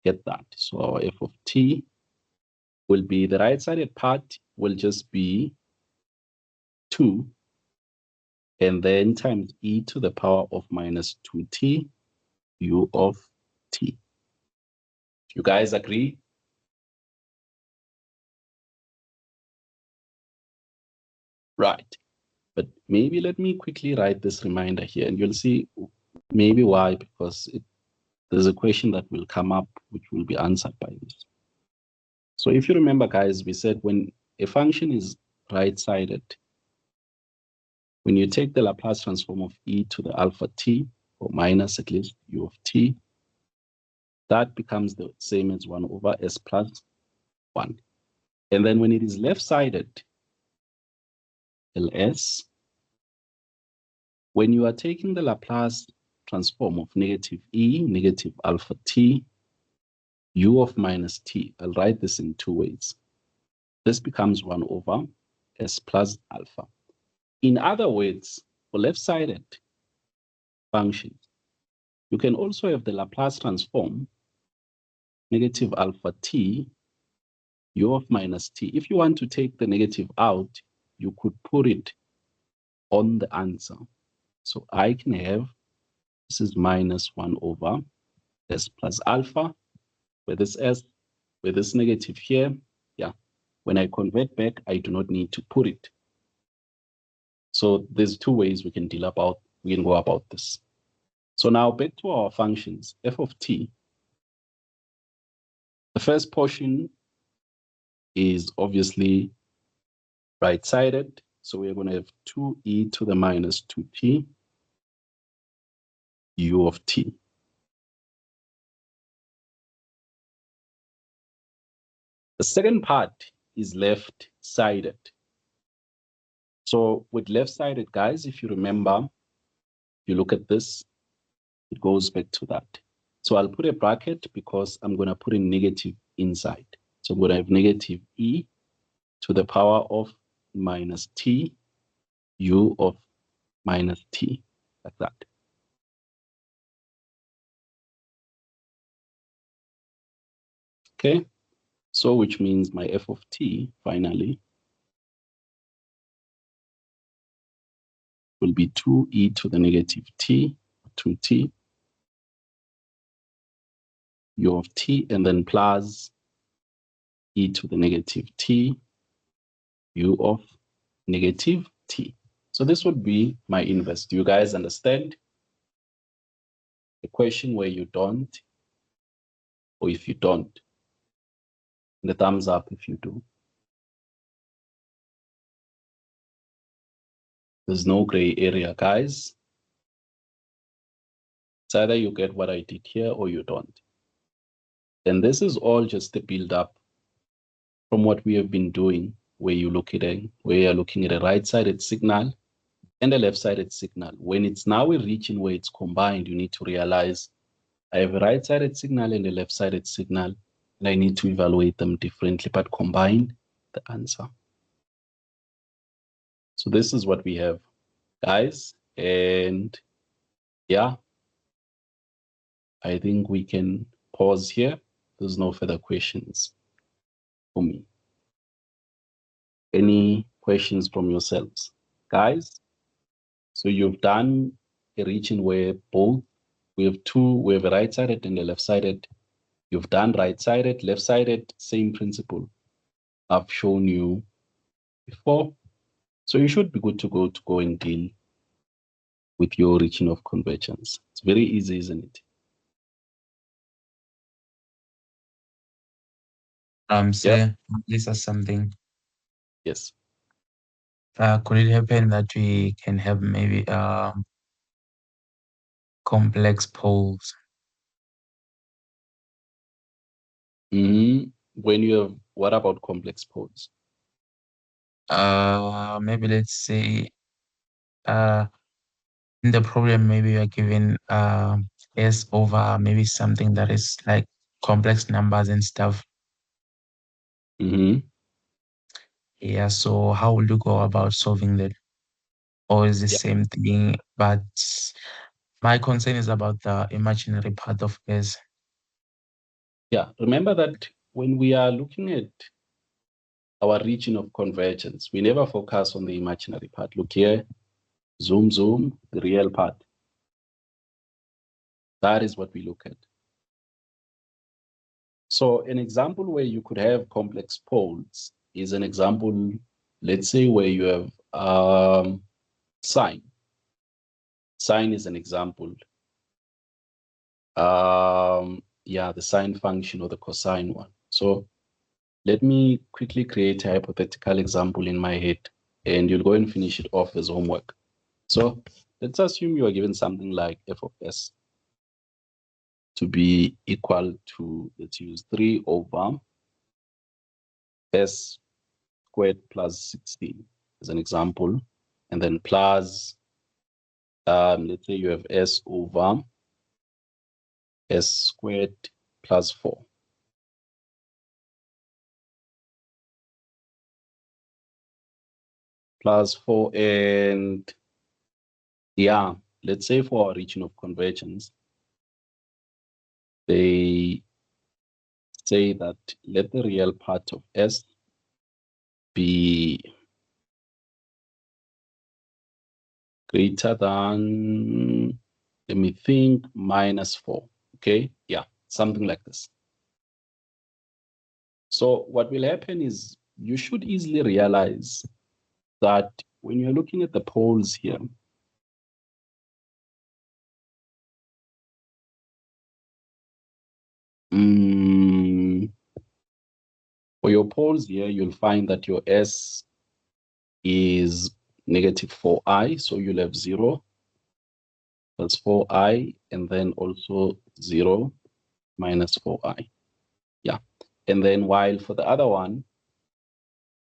get that. So our f of t will be, the right-sided part will just be 2, and then times e to the power of minus 2t u of t. You guys agree? Right. But maybe let me quickly write this reminder here, and you'll see maybe why, because there's a question that will come up which will be answered by this. So if you remember, guys, we said when a function is right-sided, when you take the Laplace transform of e to the alpha t, or minus at least u of t, that becomes the same as 1 over s plus 1. And then when it is left-sided, ls, when you are taking the Laplace transform of negative e, negative alpha t, u of minus t, I'll write this in two ways. This becomes 1 over s plus alpha. In other words, for left-sided functions, you can also have the Laplace transform, negative alpha t, u of minus t. If you want to take the negative out, you could put it on the answer. So I can have, this is minus 1 over s plus alpha, with this s, with this negative here, yeah. When I convert back, I do not need to put it. So there's two ways we can go about this. So now back to our functions, f of t. The first portion is obviously right-sided. So we're going to have 2e to the minus 2t u of t. The second part is left-sided. So with left-sided, guys, if you remember, you look at this, it goes back to that. So I'll put a bracket because I'm going to put a negative inside. So I'm going to have negative e to the power of minus t u of minus t, like that. Okay, so which means my f of t finally will be 2e to the negative t, 2t, u of t, and then plus e to the negative t, u of negative t. So this would be my inverse. Do you guys understand? The question where you don't, or if you don't, the thumbs up if you do. There's no gray area, guys. It's either you get what I did here or you don't. And this is all just the build up from what we have been doing, where you're looking at a right-sided signal and a left-sided signal. When it's now a region where it's combined, you need to realize I have a right-sided signal and a left-sided signal. and I need to evaluate them differently, but combine the answer. So this is what we have, guys. And yeah, I think we can pause here. There's no further questions for me. Any questions from yourselves, guys? So you've done a region where both, we have a right-sided and a left-sided. You've done right-sided, left-sided, same principle I've shown you before. So you should be good to go and deal with your region of convergence. It's very easy, isn't it? Say this is something. Yes. Could it happen that we can have maybe complex poles? When you have, what about complex poles? Maybe let's say in the problem maybe you are given S over maybe something that is like complex numbers and stuff. Yeah, so how will you go about solving that? Or is the same thing? But my concern is about the imaginary part of S. Yeah, remember that when we are looking at our region of convergence, we never focus on the imaginary part. Look here, zoom, zoom, the real part. That is what we look at. So an example where you could have complex poles is an example, let's say where you have sine. Sine is an example. Yeah, the sine function or the cosine one. So let me quickly create a hypothetical example in my head, and you'll go and finish it off as homework. So let's assume you are given something like f of s to be equal to, let's use 3 over s squared plus 16 as an example, and then plus, let's say you have s over s squared plus 4. Plus 4, and yeah, let's say for our region of convergence, they say that let the real part of S be greater than, let me think, minus 4. Okay, yeah, something like this. So what will happen is you should easily realize that when you're looking at the poles here, for your poles here, you'll find that your S is negative 4i, so you'll have 0 plus 4i, and then also 0 minus 4i. Yeah, and then while for the other one,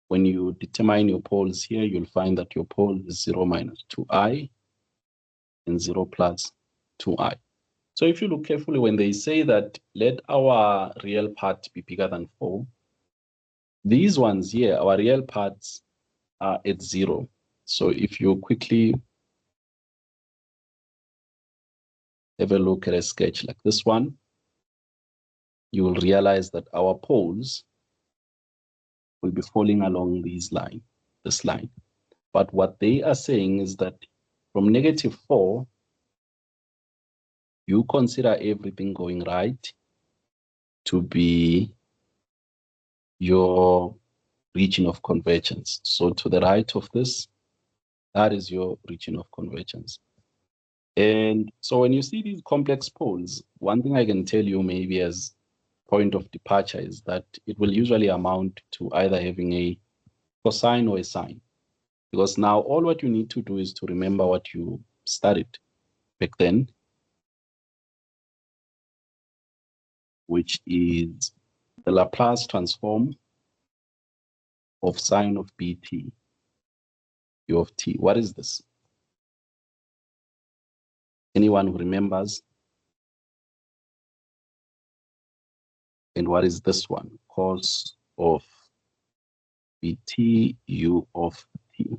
when you determine your poles here, you'll find that your pole is 0 minus 2i and 0 plus 2i. So if you look carefully, when they say that let our real part be bigger than 4, these ones here, our real parts are at 0. So if you quickly have a look at a sketch like this one, you will realize that our poles will be falling along this line. But what they are saying is that from negative 4, you consider everything going right to be your region of convergence. So to the right of this, that is your region of convergence. And so when you see these complex poles, one thing I can tell you maybe as point of departure is that it will usually amount to either having a cosine or a sine. Because now all what you need to do is to remember what you studied back then, which is the Laplace transform of sine of bt, u of t. What is this? Anyone who remembers? And what is this one? Cos of bt u of t.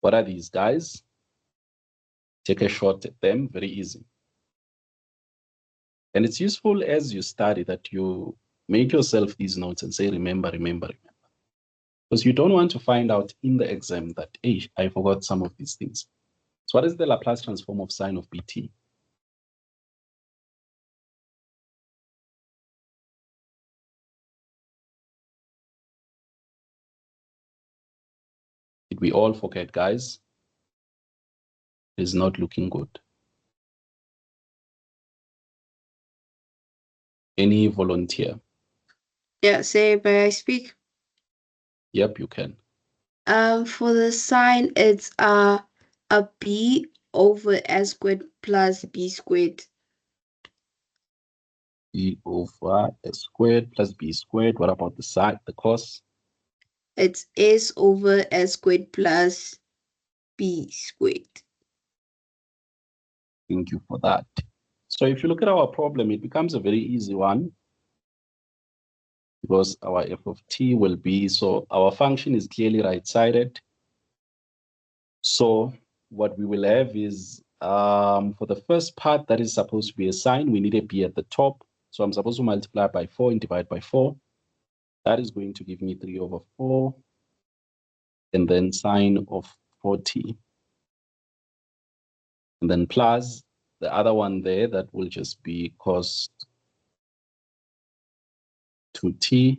What are these, guys? Take a shot at them, very easy. And it's useful as you study that you make yourself these notes and say, remember, remember, remember. Because you don't want to find out in the exam that, hey, I forgot some of these things. So what is the Laplace transform of sine of bt? Did we all forget, guys? It's not looking good. Any volunteer? Yeah, say, may I speak? Yep, you can. For the sine, it's a b over s squared plus b squared. B over s squared plus b squared. What about the sine, the cos? It's s over s squared plus b squared. Thank you for that. So if you look at our problem, it becomes a very easy one because our f of t will be, so our function is clearly right-sided. So what we will have is, for the first part that is supposed to be a sine, we need a b at the top. So I'm supposed to multiply by 4 and divide by 4. That is going to give me 3 over 4. And then sine of 4t. And then plus the other one there, that will just be cos 2t.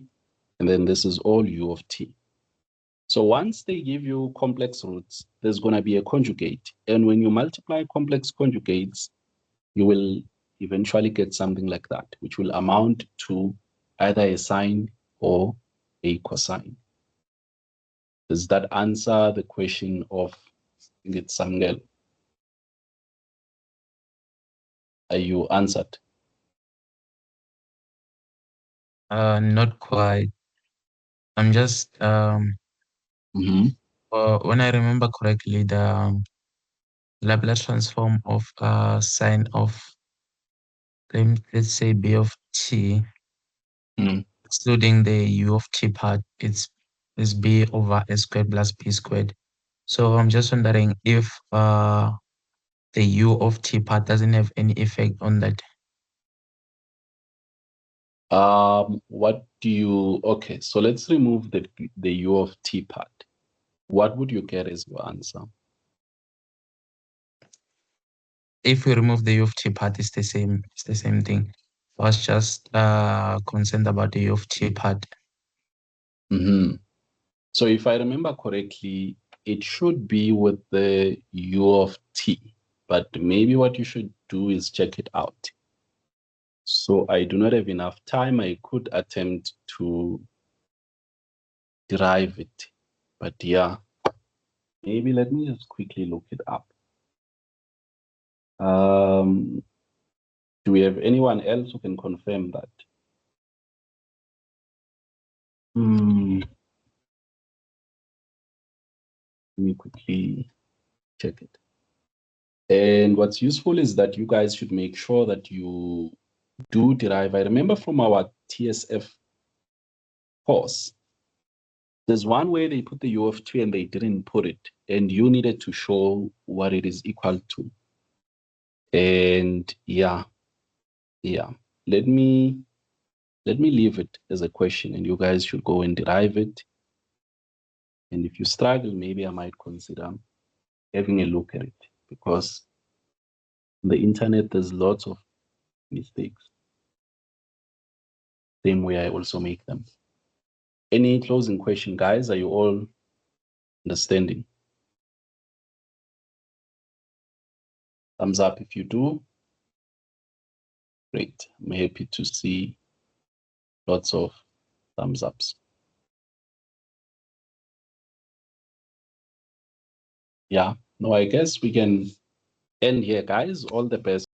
And then this is all u of t. So once they give you complex roots, there's going to be a conjugate. And when you multiply complex conjugates, you will eventually get something like that, which will amount to either a sine or a cosine. Does that answer the question of, I think it's Sangel? Are you answered? Not quite. I'm just when I remember correctly, the Laplace transform of sine of let's say b of t, excluding the u of t part, is b over s squared plus b squared. So I'm just wondering if the u of t part doesn't have any effect on that. What do you, okay, so let's remove the u of t part. What would you get as your answer? If we remove the u of t part, it's the same thing. I was just concerned about the u of t part. So if I remember correctly, it should be with the u of t, but maybe what you should do is check it out. So I do not have enough time. I could attempt to derive it, but yeah, maybe let me just quickly look it up. Do we have anyone else who can confirm that? Let me quickly check it. And what's useful is that you guys should make sure that you do derive. I remember from our TSF course, there's one way they put the u of t and they didn't put it, and you needed to show what it is equal to. And yeah, let me leave it as a question, and you guys should go and derive it. And if you struggle, maybe I might consider having a look at it, because on the internet there's lots of mistakes. Same way I also make them. Any closing question, guys? Are you all understanding? Thumbs up if you do. Great. I'm happy to see lots of thumbs ups. Yeah, no, I guess we can end here, guys. All the best.